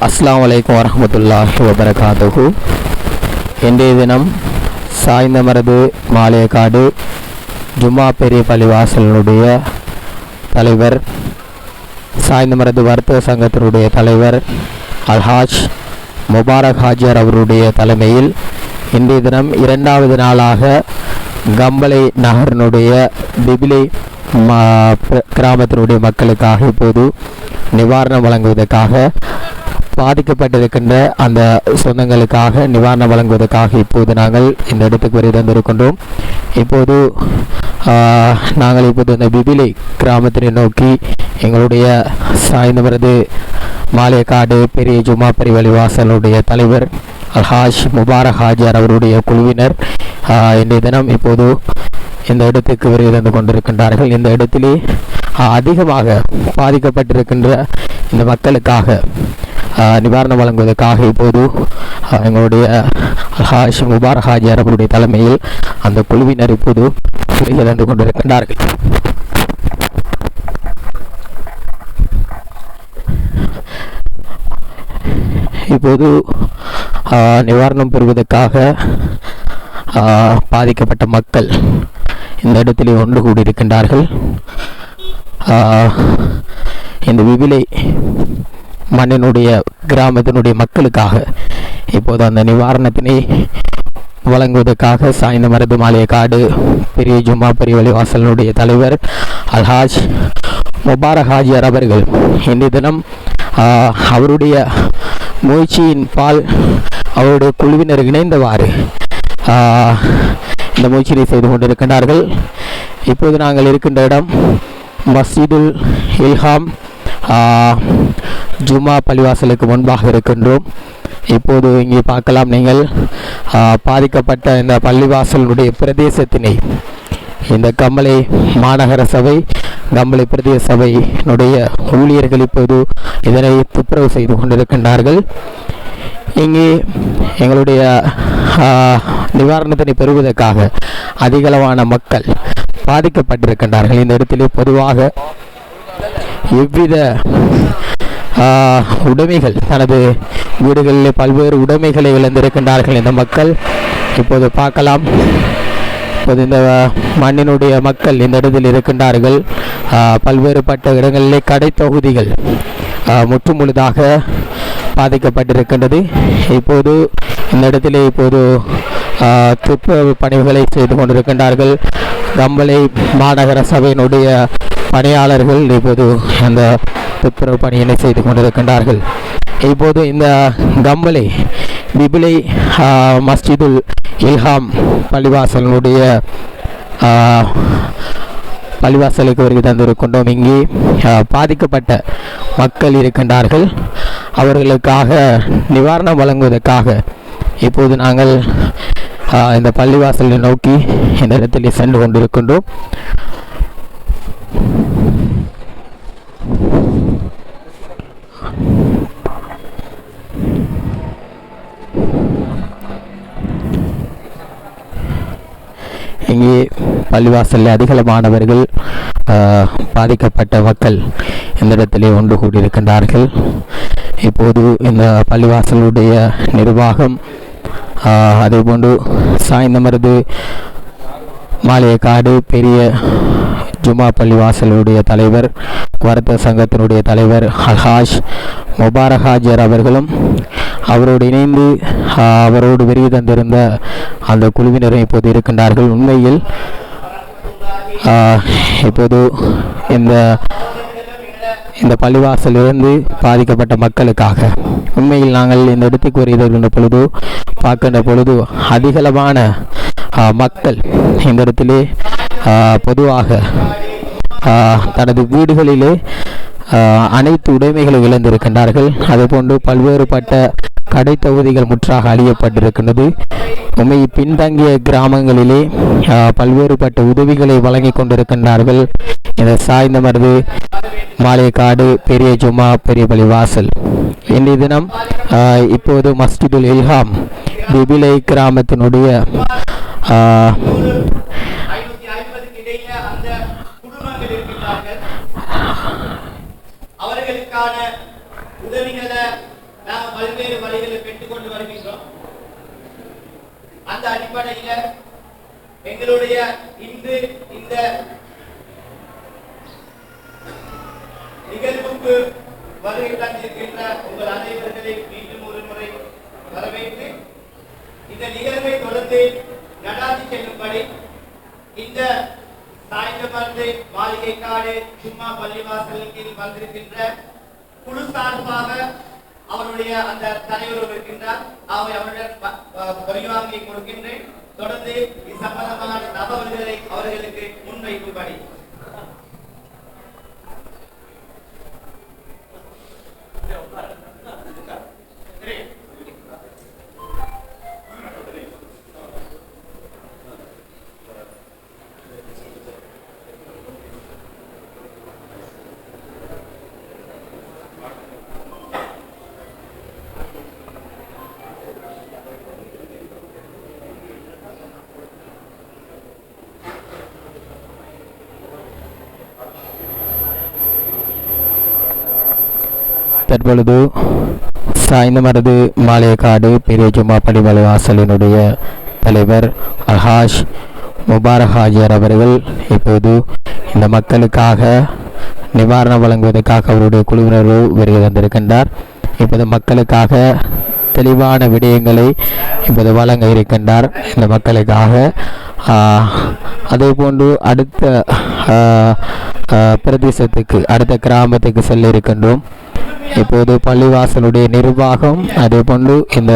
அஸ்ஸலாமு அலைக்கும் வரஹ்மத்துல்லாஹி வபரகாத்துஹு. இன்றைய தினம் சாய்ந்தமரது மாலையக்காடு ஜும்மா பெரிய பள்ளிவாசலுடைய தலைவர், சாய்ந்தமரது வர்த்தக சங்கத்தினுடைய தலைவர் அல்ஹாஜ் முபாரக் ஹாஜியார் அவருடைய தலைமையில் இன்றைய தினம் இரண்டாவது நாளாக கம்பளை நகரினுடைய பிபிலை கிராமத்தினுடைய மக்களுக்காக இப்போது நிவாரணம் வழங்குவதற்காக, பாதிக்கப்பட்டிருக்கின்ற அந்த சொந்தங்களுக்காக நிவாரணம் வழங்குவதற்காக இப்போது நாங்கள் இந்த இடத்துக்கு வரை தந்திருக்கின்றோம். இப்போது நாங்கள் இப்போது இந்த பிபிலை கிராமத்தினை நோக்கி எங்களுடைய சாய்ந்தமரது மாலையக்காடு பெரிய ஜும்மா பெரிய வாசலுடைய தலைவர் அல்ஹாஜ் முபாரக் ஹாஜியார் அவருடைய குழுவினர் இன்றைய தினம் இப்போது இந்த இடத்துக்கு வருகை தந்து கொண்டிருக்கின்றார்கள். இந்த இடத்திலே அதிகமாக பாதிக்கப்பட்டிருக்கின்ற இந்த மக்களுக்காக நிவாரணம் வழங்குவதற்காக இப்போது எங்களுடைய அல்ஹாஜ் முபாரக் ஹாஜியார் அவருடைய தலைமையில் அந்த குழுவினர் இப்போது வருகை தந்து கொண்டிருக்கின்றார்கள். இப்போது நிவாரணம் பெறுவதற்காக பாதிக்கப்பட்ட மக்கள் இந்த இடத்திலே ஒன்று கூடியிருக்கின்றார்கள். இந்த விவிலை மண்ணினுடைய கிராமத்தினுடைய மக்களுக்காக இப்போது அந்த நிவாரணத்தினை வழங்குவதற்காக சாய்ந்தமரது மாலையக்காடு பெரிய ஜும்மா பெரிய பள்ளிவாசலுடைய தலைவர் அல்ஹாஜ் முபாரக் ஹாஜியார் அவர்கள் இன்றைய தினம் அவருடைய முயற்சியின் பால் அவருடைய குழுவினர் இணைந்தவாறு இந்த முயற்சியை செய்து கொண்டிருக்கின்றார்கள். இப்போது நாங்கள் இருக்கின்ற இடம் மஸ்ஜிதுல் இல்ஹாம் ஜும்மா பள்ளிவாசலுக்கு முன்பாக இருக்கின்றோம். இப்போது இங்கே பார்க்கலாம் நீங்கள் பாதிக்கப்பட்ட இந்த பள்ளிவாசலுடைய பிரதேசத்தினை இந்த கம்பளை மாநகர சபை கம்பளை பிரதேச சபையினுடைய ஊழியர்கள் இப்போது இதனை துப்புரவு செய்து கொண்டிருக்கின்றார்கள். இங்கே எங்களுடைய நிவாரணத்தினை பெறுவதற்காக அதிகளவான மக்கள் பாதிக்கப்பட்டிருக்கின்றார்கள். இந்த இடத்திலே பொதுவாக எவ்வித உடைமைகள், தனது வீடுகளிலே பல்வேறு உடைமைகளை இழந்திருக்கின்றார்கள் இந்த மக்கள். இப்போது பார்க்கலாம், இப்போது இந்த மண்ணினுடைய மக்கள் இந்த இடத்தில் இருக்கின்றார்கள். பல்வேறுபட்ட இடங்களிலே கடை தொகுதிகள் முற்றுமுழுதாக பாதிக்கப்பட்டிருக்கின்றது. இப்போது இந்த இடத்திலே இப்போது துப்புரவு பணிகளை செய்து கொண்டிருக்கின்றார்கள். கம்பளை மாநகர சபையினுடைய பணியாளர்கள் இப்போது அந்த துப்புரவு பணியினை செய்து கொண்டிருக்கின்றார்கள். இப்போது இந்த கம்பளை பிபிலை மஸ்ஜிதுல் இல்ஹாம் பள்ளிவாசலுடைய பள்ளிவாசலுக்கு வருகை தந்திருக்கின்றோம். இங்கே பாதிக்கப்பட்ட மக்கள் இருக்கின்றார்கள். அவர்களுக்காக நிவாரணம் வழங்குவதற்காக இப்போது நாங்கள் இந்த பள்ளிவாசலை நோக்கி இந்த இடத்தில் சென்று கொண்டிருக்கின்றோம். இங்கே பள்ளிவாசலில் அதிகளமானவர்கள் பாதிக்கப்பட்ட மக்கள் இந்த இடத்திலே ஒன்று கூடியிருக்கின்றார்கள். இப்போது இந்த பள்ளிவாசலுடைய நிர்வாகம், அதேபோன்று சாய்ந்தமரது மாலையக்காடு பெரிய ஜும்மா பள்ளிவாசலுடைய தலைவர், வர்த்தக சங்கத்தினுடைய தலைவர் அல்ஹாஜ் முபாரக் ஹாஜியார் அவர்களும் அவரோடு இணைந்து அவரோடு வருகை தந்திருந்த அந்த குழுவினரும் இப்போது இருக்கின்றார்கள். உண்மையில் இப்போது இந்த பள்ளிவாசலிருந்து பாதிக்கப்பட்ட மக்களுக்காக உண்மையில் நாங்கள் இந்த இடத்துக்கு வருகின்ற பொழுது பார்க்கின்ற பொழுது அதிகளவான மக்கள் இந்த இடத்திலே பொதுவாக தனது வீடுகளிலே அனைத்து உடைமைகளை இழந்திருக்கின்றார்கள். அதுபோன்று பல்வேறுபட்ட கடை தொகுதிகள் முற்றாக அழியப்பட்டிருக்கின்றது. உண்மை பின்தங்கிய கிராமங்களிலே பல்வேறுபட்ட உதவிகளை வழங்கி கொண்டிருக்கின்றார்கள் இந்த சாய்ந்தமரது மாலையக்காடு பெரிய ஜும்மா பெரிய பள்ளிவாசல். இன்றைய தினம் இப்போது மஸ்ஜிதுல் இல்ஹாம் பிபிலை கிராமத்தினுடைய அவர்களுக்கான உதவிகளை நாம் பல்வேறு வழிகளை பெற்றுக்கொண்டு வருகின்றோம். அந்த அடிப்படையில எங்களுடைய இன்று இந்த நிகழ்வுக்கு வருகை தந்திருக்கின்ற உங்கள் அனைவர்களை மீண்டும் ஒரு முறை வரவேற்று இந்த நிகழ்வை தொடர்ந்து நடாத்தி செல்லும்படி இந்த சாய்ந்தமர்ந்து மாளிகைக்காடு சும்மா பள்ளிவாசலின் கீழ் வந்திருக்கின்ற குழு சார்பாக அவருடைய அந்த தலைவர் இருக்கின்றார். அவருடன் பரிவாங்கியை கொடுக்கின்றேன். தொடர்ந்து இச்சம்பந்தமான தகவல்களை அவர்களுக்கு முன்வைக்கும்படி தற்பொழுது சாய்ந்தமருது மாளிகைக்காடு பெரிய ஜும்மா பள்ளிவாசல் வாசலினுடைய தலைவர் அல்ஹாஜ் முபாரக் ஹாஜியார் அவர்கள் இப்போது இந்த மக்களுக்காக நிவாரணம் வழங்குவதற்காக அவருடைய குழுவினர்கள் வருகை தந்திருக்கின்றார். இப்போது மக்களுக்காக தெளிவான விடயங்களை இப்போது வழங்க இருக்கின்றார் இந்த மக்களுக்காக. அதே போன்று அடுத்த பிரதேசத்துக்கு அடுத்த கிராமத்துக்கு செல்ல இருக்கின்றோம். இப்போது பள்ளிவாசலுடைய நிர்வாகம் அதே போன்று இந்த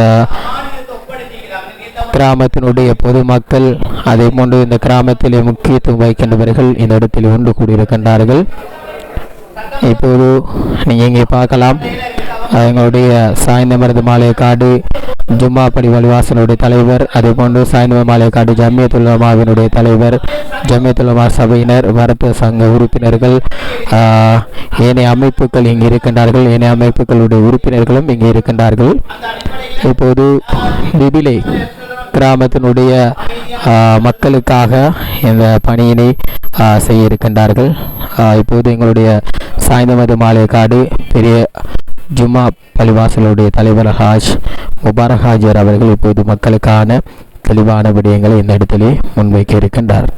கிராமத்தினுடைய பொதுமக்கள் அதே போன்று இந்த கிராமத்திலே முக்கியத்துவம் வைக்கின்றவர்கள் இந்த இடத்தில் ஒன்று கூடியிருக்கின்றார்கள். இப்போது நீங்கள் இங்கே பார்க்கலாம் எங்களுடைய சாய்ந்தமருது மாளிகைக்காடு ஜும்மா பள்ளிவாசலுடைய தலைவர் அதே போன்று சாய்ந்தமருது மாளிகைக்காடு ஜமியத்துல் உலமாவினுடைய தலைவர், ஜமியத்துல் உலமா சபையினர், வர்த்தக சங்க உறுப்பினர்கள், ஏனைய அமைப்புகள் இங்கு இருக்கின்றார்கள். ஏனைய அமைப்புகளுடைய உறுப்பினர்களும் இங்கே இருக்கின்றார்கள். இப்போது திபிலை கிராமத்தினுடைய மக்களுக்காக இந்த பணியினை செய்ய இருக்கின்றார்கள். இப்போது எங்களுடைய சாய்ந்தமருது மாளிகைக்காடு பெரிய ஜும்மா பள்ளிவாசலுடைய தலைவர் ஹாஜ் முபாரக் ஹாஜியார் அவர்கள் இப்போது மக்களுக்கான தெளிவான விடயங்களை இந்த இடத்திலே முன்வைக்க இருக்கின்றார்.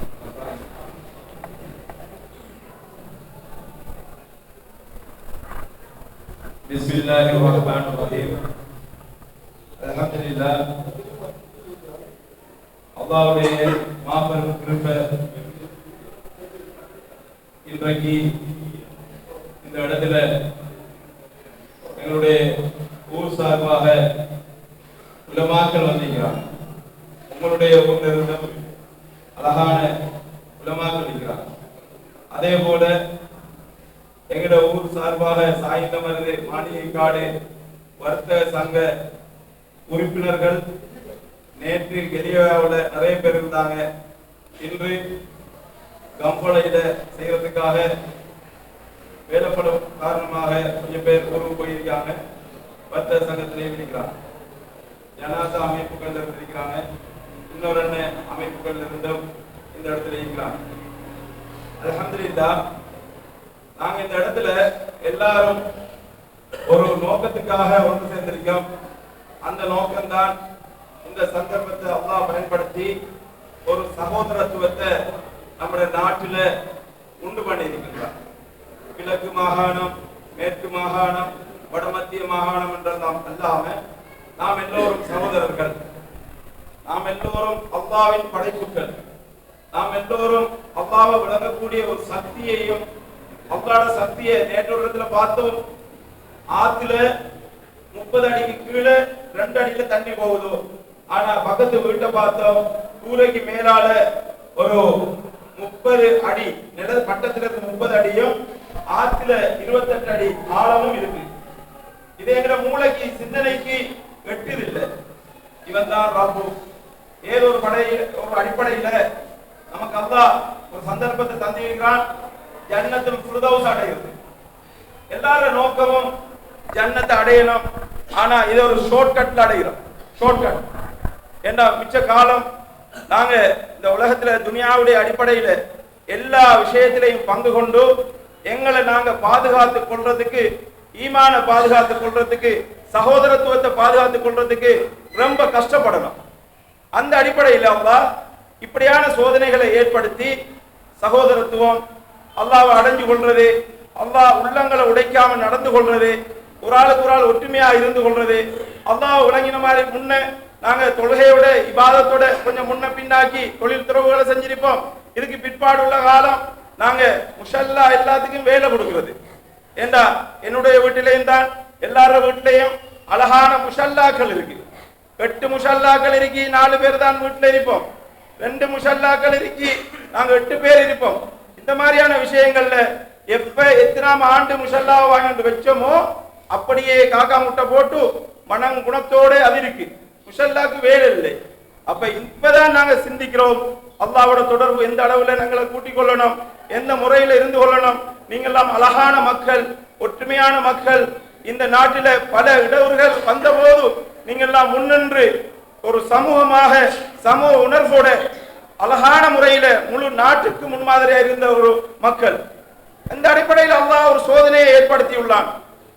அல்லாஹ்வுடைய மாபெரும் கிருபை இன்றைக்கு இந்த இடத்துல எங்களுடைய ஊர் சார்பாக உலமாக்கள் வந்திருக்கிறார். உங்களுடைய ஊரில் இருந்த அழகான உலமாக்கள் இருக்கிறார். அதே போல எங்களுடைய ஊர் சார்பாக சாய்ந்தமருது மாளிகைக்காடு வர்த்தக சங்க உறுப்பினர்கள் நேற்று கெலியாவில் நிறைய பேர் இருந்தாங்க. இன்று கம்பளையில செய்யறதுக்காக வேலைப்படும் காரணமாக கொஞ்சம் பேர் ஊருக்கு போயிருக்காங்க. வர்த்தக சங்கத்திலே இருக்கிறாங்க. ஜனாசா அமைப்புகள் இருக்கிறாங்க. இன்னொரு அமைப்புகள் இருந்தும் இந்த இடத்துல இருக்கிறாங்க. அல்ஹம்துலில்லாஹ் நாங்க இந்த இடத்துல எல்லாரும் ஒரு நோக்கத்துக்காக ஒன்று சேர்ந்திருக்கோம். அந்த நோக்கம்தான் இந்த சந்தர்ப்பத்தை அல்லாஹ் பயன்படுத்தி ஒரு சகோதரத்துவத்தை நம்முடைய நாட்டில் உண்டு பண்ணியிருக்கின்றார். கிழக்கு மாகாணம், மேற்கு மாகாணம், வடமத்திய மாகாணம் என்றெல்லாம் அல்லாம நாம் எல்லோரும் சகோதரர்கள். நாம் எல்லோரும் அல்லாஹ்வின் படைப்புகள். நாம் எல்லோரும் அல்லாஹ்வை விளங்கக்கூடிய ஒரு சக்தியையும் அல்லாஹ்வோட சக்தியை நேற்று பார்த்தோம். ஆத்துல 30 அடிக்கு கீழே 2 அடியில தண்ணி போகுது. ஆனா பக்கத்து வீட்டை பார்த்தோம், கூரைக்கு மேலால ஒரு 30 அடி நில பட்டத்துல இருந்து 30 அடியும் ஆத்துல 28 அடி ஆழமும் இருக்கு. இது எங்கிற மூளைக்கு சிந்தனைக்கு வெட்டுது இல்லை. இவன் தான் ரப்பு. ஏதோ ஒரு அடிப்படையில நமக்கு அல்லாஹ் ஒரு சந்தர்ப்பத்தை தந்திருக்கிறான். ஜன்னத்துல் ஃபிர்தௌஸ் அடைகிறது. எல்லாரும் நோக்கமும் ஜன்னத்தை அடையணும். ஆனா இதை ஒரு ஷார்ட்கட்ல அடைகிறோம். ஷார்ட்கட் ஏண்டா மிச்ச காலம் நாங்க இந்த உலகத்துல துனியாவுடைய அடிப்படையில எல்லா விஷயத்திலையும் பங்கு கொண்டு எங்களை நாங்க பாதுகாத்துக் கொள்றதுக்கு, ஈமான பாதுகாத்துக் கொள்றதுக்கு சகோதரத்துவத்தை பாதுகாத்துக் கொள்றதுக்கு ரொம்ப கஷ்டப்படணும். அந்த அடிப்படையில் அல்லாஹ் இப்படியான சோதனைகளை ஏற்படுத்தி சகோதரத்துவம், அல்லாஹ்வை அடைஞ்சு கொள்றது, அல்லாஹ் உள்ளங்களை உடைக்காம நடந்து கொள்றது, ஒரு ஆளுக்கு ஒரு ஆள் ஒற்றுமையா இருந்து கொள்றது, அல்லாஹ் விளங்கின மாதிரி முன்ன நாங்க தொழுகையோட இபாதத்தோட கொஞ்சம் முன்ன பின்னாக்கி தொழில் துறவுகளை செஞ்சிருப்போம். இதுக்கு பிற்பாடு உள்ள காலம் நாங்க முஷல்லா எல்லாத்துக்கும் வேலை கொடுக்கிறது. ஏண்டா என்னுடைய வீட்டிலையும் தான் எல்லார வீட்டிலையும் அழகான முஷல்லாக்கள் இருக்கு. 8 முஷல்லாக்கள் இருக்கி 4 பேர் தான் வீட்டில் இருப்போம். 2 முஷல்லாக்கள் இருக்கி நாங்க 8 பேர் இருப்போம். இந்த மாதிரியான விஷயங்கள்ல எப்ப எத்தனாம் ஆண்டு முஷல்லாவை வாங்கிட்டு வச்சோமோ அப்படியே காக்கா முட்டை போட்டு மனம் குணத்தோட அது இருக்கு. முஷல்லாக்கு வேலை இல்லை. அப்ப இப்பதான் நாங்க சிந்திக்கிறோம், அல்லாஹ்வோட தொடர்பு எந்த அளவுல நாங்களை கூட்டிக் கொள்ளணும், எந்த முறையில இருந்து கொள்ளணும். நீங்கெல்லாம் அழகான மக்கள், ஒற்றுமையான மக்கள். இந்த நாட்டில பல இடர்கள் வந்த போது நீங்கெல்லாம் முன்னின்று ஒரு சமூகமாக சமூக உணர்வோட அழகான முறையில முழு நாட்டுக்கு முன்மாதிரியா இருந்த ஒரு மக்கள். அந்த அடிப்படையில் அல்லாஹ் ஒரு சோதனையை ஏற்படுத்தியுள்ளான்.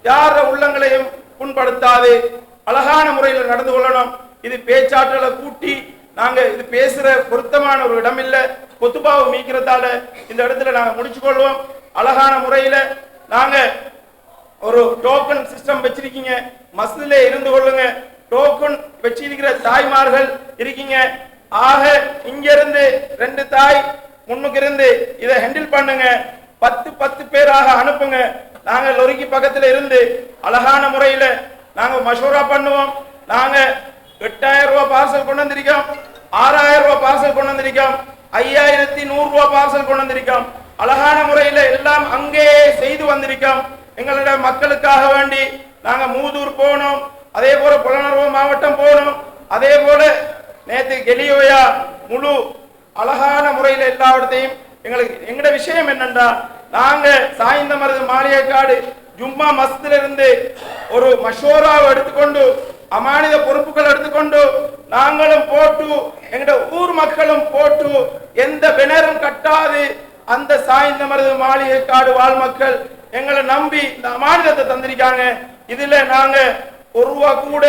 யார உள்ளங்களையும் புண்படுத்தாது அழகான முறையில் நடந்து கொள்ளணும். இது பேச்சாற்றலை கூட்டி நாங்க இது பேசுற பொருத்தமான ஒரு இடம் இல்ல. கொத்துபாவை மீக்கிறதால இந்த இடத்துல நாங்க முடிச்சு கொள்வோம். அழகான முறையில நாங்க ஒரு டோக்கன் சிஸ்டம் வச்சிருக்கீங்க, மஸ்ஜிதிலே இருந்து கொள்ளுங்க. டோக்கன் வச்சிருக்கிற தாய்மார்கள் இருக்கீங்க. ஆக இங்க இருந்து 2 தாய் முன்னுக்கு இருந்து இதை ஹேண்டில் பண்ணுங்க. 10 பேராக அனுப்புங்க. நாங்க லொரிக்கு பக்கத்துல இருந்து அழகான முறையில நாங்க மஷூரா பண்ணுவோம். நாங்க 8000 ரூபாய் பார்சல் கொண்டு வந்திருக்கோம், 6000 ரூபாய் பார்சல் கொண்டு வந்திருக்கோம், 5100 ரூபாய் பார்சல் கொண்டு வந்திருக்கோம். அழகான முறையில எல்லாம் அங்கே செய்து வந்திருக்கோம். எங்களுடைய மக்களுக்காக வேண்டி நாங்க மூதூர் போனோம், அதே போல புலனர்வு மாவட்டம் போனோம், அதே போல நேற்று கெலியோயா முழு அழகான முறையில எல்லாவற்றையும் எங்கட விஷயம் என்னண்டா, நாங்க சாய்ந்த மருது மாளிகைக்காடு ஜும்மா மஸ்தில இருந்து ஒரு மஷோராவை எடுத்துக்கொண்டு அமானித பொறுப்புகள் எடுத்துக்கொண்டு நாங்களும் போட்டு எங்கட ஊர் மக்களும் போட்டு எந்த பெனரும் கட்டாது அந்த சாய்ந்த மருது மாளிகைக்காடு வாழ் மக்கள் எங்களை நம்பி இந்த அமானிதத்தை தந்திருக்காங்க. இதுல நாங்க 1 ரூபா கூட,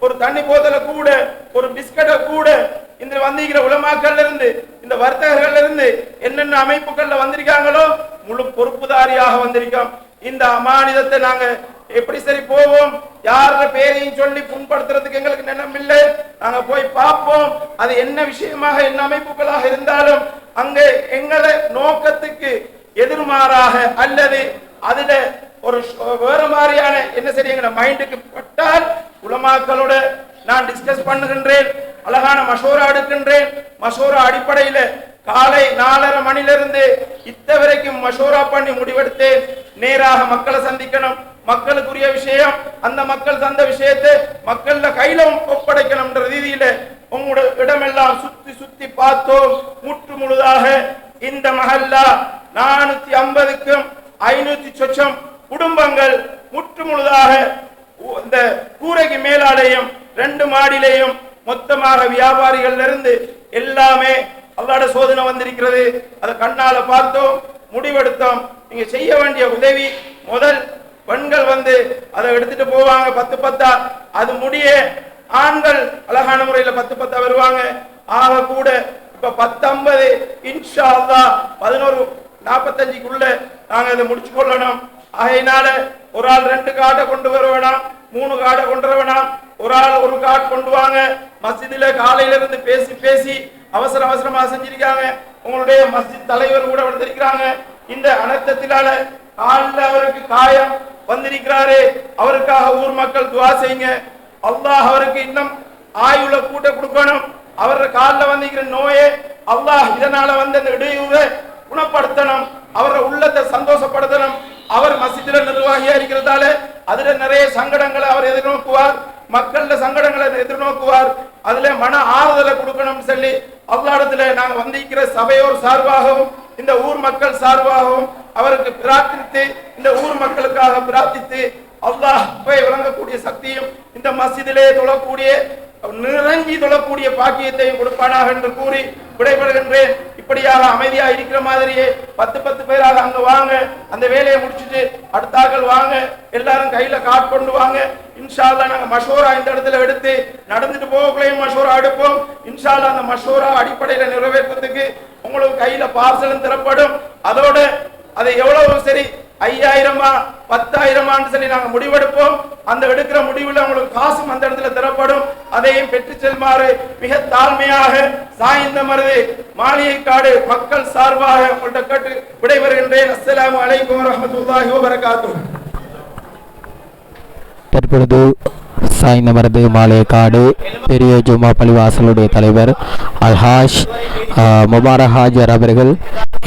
ஒரு தண்ணி போதலை கூட, ஒரு பிஸ்கட்டை கூட இந்த வந்திருக்கிற உலமாக்கள்ல இருந்து இந்த வர்த்தகர்கள் இருந்து என்னென்ன அமைப்புகள்ல வந்திருக்காங்களோ முழு பொறுப்புதாரியாக வந்திருக்கோம். இந்த அமானிதத்தை நாங்க எப்படி சரி போவோம், யார பேரையும் சொல்லி புண்படுத்துறதுக்கு எங்களுக்கு நினைவு இல்லை. நாங்க போய் பார்ப்போம், அது என்ன விஷயமாக என்ன அமைப்புகளாக இருந்தாலும் அங்க எங்களை நோக்கத்துக்கு எதிர்மாறாக அல்லது அதுல ஒரு வேற மாதிரியான என்ன சரி எங்க மைண்டுக்கு பட்டால் உலமாக்களோட நான் டிஸ்கஸ் பண்ணுகின்றேன், அழகான மஷோரா எடுக்கின்றேன். மஷோரா அடிப்படையில காலை 4:30 மணிலிருந்து வரைக்கும் மஷோரா பண்ணி முடிவெடுத்தேன். நேராக மக்களை சந்திக்கணும், மக்களுக்குரிய விஷயம் அந்த மக்கள் தந்த விஷயத்தை மக்கள் கையில ஒப்படைக்கணும் என்ற ரீதியில உங்களோட இடமெல்லாம் சுத்தி சுத்தி பார்த்தோம். முற்று முழுதாக இந்த மஹல்லா 450க்கும் 500 சொச்சம் குடும்பங்கள் முற்று முழுதாக இந்த கூரைக்கு மேலாலையும் 2 மாடிலையும் மொத்தமாக வியாபாரிகள் இருந்து எல்லாமே அல்லாஹ்வோட சோதனை வந்திருக்கிறது. அதை கண்ணால பார்த்தோம், முடிவெடுத்தோம். நீங்க செய்ய வேண்டிய உதவி, முதல் பெண்கள் வந்து அதை எடுத்துட்டு போவாங்க 10 அது முடிய ஆண்கள் அழகான முறையில 10 வருவாங்க. ஆக கூட இப்ப 10:50 இன்ஷா அல்லாஹ் 11:45க்குள்ள நாங்க அதை முடிச்சு கொள்ளணும். ஆகையினால ஒரு ஆள் 2 காட்டை கொண்டு வர வேணாம், 3 காட்டை கொண்டு வர வேணாம், ஒரு ஆள் 1 காட் கொண்டு வாங்க. மஸ்ஜிதில காலையில இருந்து பேசி பேசி அவசரமா செஞ்சிருக்காங்க. உங்களுடைய மஸ்ஜித் தலைவர் கூட வந்திருக்கிறாங்க. இந்த அனர்த்தத்தினால காலில் அவருக்கு காயம் வந்திருக்கிறாரு, அவருக்காக ஊர் மக்கள் துஆ செய்யுங்க. அல்லாஹ் அவருக்கு இன்னும் ஆயுள கூட்ட கொடுக்கணும். அவர் காலில் வந்திருக்கிற நோயை அல்லாஹ் இதனால வந்து அந்த இடையூறை குணப்படுத்தணும், அவரை உள்ளத்தை சந்தோஷப்படுத்தணும். அவர் மஸ்ஜிதில நிர்வாகியா இருக்கிறதால அதுல நிறைய சங்கடங்களை அவர் எதிர்நோக்குவார், மக்கள சங்கடங்களை எதிர்நோக்குவார். அதுல மன ஆறுதலை கொடுக்கணும் சொல்லி அல்லாஹ்விடத்துல நாங்க வந்திருக்கிற சபையோர் சார்பாகவும் இந்த ஊர் மக்கள் சார்பாகவும் அவருக்கு பிரார்த்தித்து, இந்த ஊர் மக்களுக்காக பிரார்த்தித்து அல்லாஹ் போய் வழங்கக்கூடிய சக்தியும் இந்த மஸ்ஜிதிலே தொழக்கூடிய நிறைஞ்சி தொழக்கூடிய பாக்கியத்தையும் கொடுப்பானாக என்று கூறி விடைபெறுகின்றேன். இப்படியாக அமைதியா இருக்கிற மாதிரியே 10 பேராக அங்க வாங்க, அந்த வேலையை முடிச்சுட்டு அடுத்தாக்கள் வாங்க, எல்லாரும் கையில காட் கொண்டு வாங்க. இன்ஷா அல்லாஹ் நாங்க மஷூரா இந்த இடத்துல எடுத்து நடந்துட்டு போகக்குள்ளேயும் மஷூரா எடுப்போம். இன்ஷா அல்லாஹ் அந்த மஷூரா அடிப்படையில் நிறைவேற்றத்துக்கு உங்களுக்கு கையில பார்சலும் தரப்படும். அதோட அதை எவ்வளவு சரி 5000 10,000 சொல்லி நாங்க முடிவெடுப்போம். அந்த எடுக்கிற முடிவில் உங்களுக்கு காசும் அந்த இடத்துல தரப்படும். அதையும் பெற்று செல்மாறு மிக தாழ்மையாக சாய்ந்தமருது மாளிகைக்காடு மக்கள் சார்பாக உங்கள்கிட்ட கேட்டு விடைபெறுகின்றேன். அஸ்ஸலாமு அலைக்கும் வரஹ்மத்துல்லாஹி வபரகாத்துஹு. தற்பொழுது சாய்ந்தமரது மாளிகைக்காடு பெரிய ஜும்மா பள்ளிவாசலுடைய தலைவர் அல்ஹாஜ் முபாரக் ஹாஜர் அவர்கள்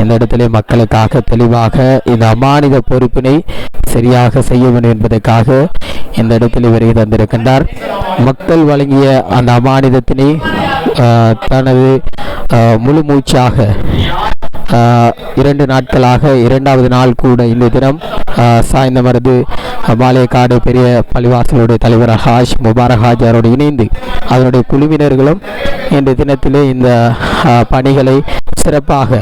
இந்த இடத்திலே மக்களுக்காக தெளிவாக இந்த அமானித பொறுப்பினை சரியாக செய்ய வேண்டும் என்பதற்காக இந்த இடத்தில் வருகை தந்திருக்கின்றார். மக்கள் வழங்கிய அந்த அமானிதத்தினை தனது முழு மூச்சாக 2 நாட்களாக 2வது நாள் கூட இந்த தினம் சாய்ந்தமரது மாளிகைக்காடு பெரிய பள்ளிவாசலுடைய தலைவர் ஹாஜ் முபாரக் ஹாஜரோடு இணைந்து அதனுடைய குழுவினர்களும் இந்த தினத்திலே இந்த பணிகளை சிறப்பாக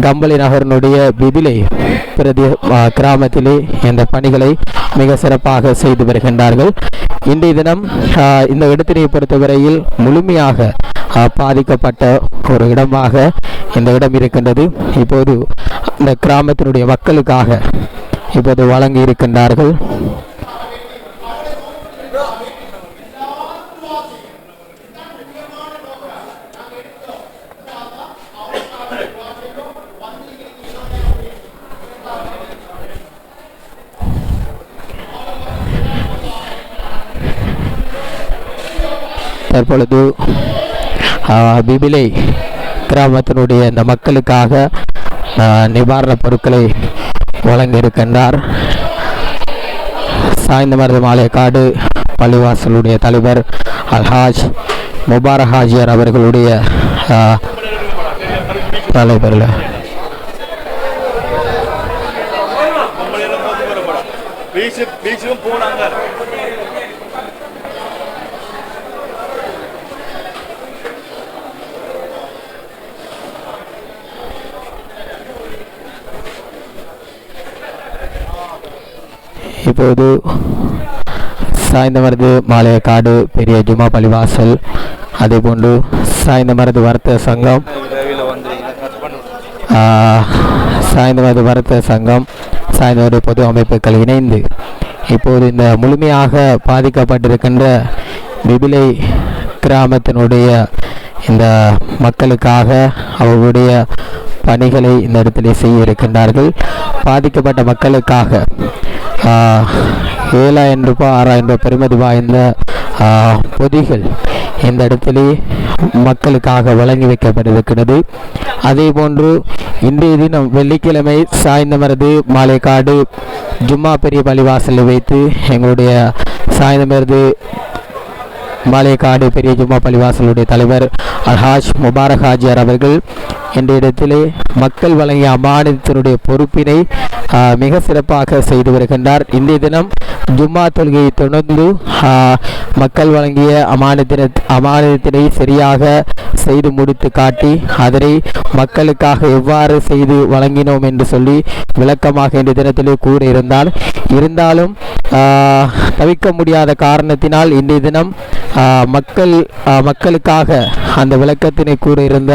கம்பளி நகரினுடைய பிபிலை பிரதி கிராமத்திலே இந்த பணிகளை மிக சிறப்பாக செய்து வருகின்றார்கள். இன்றைய தினம் இந்த இடத்தினை பொறுத்தவரையில் முழுமையாக பாதிக்கப்பட்ட ஒரு இடமாக இந்த இடம் இருக்கின்றது. இப்போது இந்த கிராமத்தினுடைய மக்களுக்காக இப்போது வழங்கி இருக்கின்றார்கள். தற்பொழுது பிபிலை கிராமத்தினுடைய இந்த மக்களுக்காக நிவாரணப் பொருட்களை வழங்க இருக்கின்றார். சாய்ந்தமரது மாளிகைக்காடு பள்ளிவாசலுடைய தலைவர் அல்ஹாஜ் முபாரக் ஹாஜியார் அவர்களுடைய தலைவரில் இப்போது சாய்ந்தமரது மாளிகைக்காடு பெரிய ஜும்மா பள்ளிவாசல், அதேபோன்று சாய்ந்தமரது வர்த்தக சங்கம், சாய்ந்தமரது வர்த்தக சங்கம், சாய்ந்தமரது பொது அமைப்புகள் இணைந்து இப்போது இந்த முழுமையாக பாதிக்கப்பட்டிருக்கின்ற பிபிலை கிராமத்தினுடைய இந்த மக்களுக்காக அவர்களுடைய பணிகளை இந்த இடத்திலே செய்ய இருக்கின்றார்கள். பாதிக்கப்பட்ட மக்களுக்காக 7,000 ரூபாய் 6,000 ரூபாய் பெறுமதி வாய்ந்த பொதிகள் இந்த இடத்திலே மக்களுக்காக வழங்கி வைக்கப்பட்டிருக்கிறது. அதே போன்று இன்றைய தினம் வெள்ளிக்கிழமை சாய்ந்தமரது மாளிகைக்காடு ஜும்மா பெரிய பள்ளிவாசலில் வைத்து எங்களுடைய சாய்ந்தமரது மாளிகைக்காடு பெரிய ஜும்மா பள்ளிவாசலுடைய தலைவர் அல்ஹாஜ் முபாரக் ஹாஜியார் அவர்கள் என்ற இடத்திலே மக்கள் வழங்கிய அமானிதத்தினுடைய பொறுப்பினை மிக சிறப்பாக செய்து வருகின்றார். இன்றைய தினம் ஜும்மா தொழுகையை தொடர்ந்து மக்கள் வழங்கிய அமானிதத்தினை சரியாக செய்து முடித்து காட்டி அதனை மக்களுக்காக எவ்வாறு செய்து வழங்கினோம் என்று சொல்லி விளக்கமாக இன்றைய தினத்திலே கூற இருந்தாலும் தவிர்க்க முடியாத காரணத்தினால் இன்றைய தினம் மக்களுக்காக அந்த விளக்கத்தினை கூற இருந்த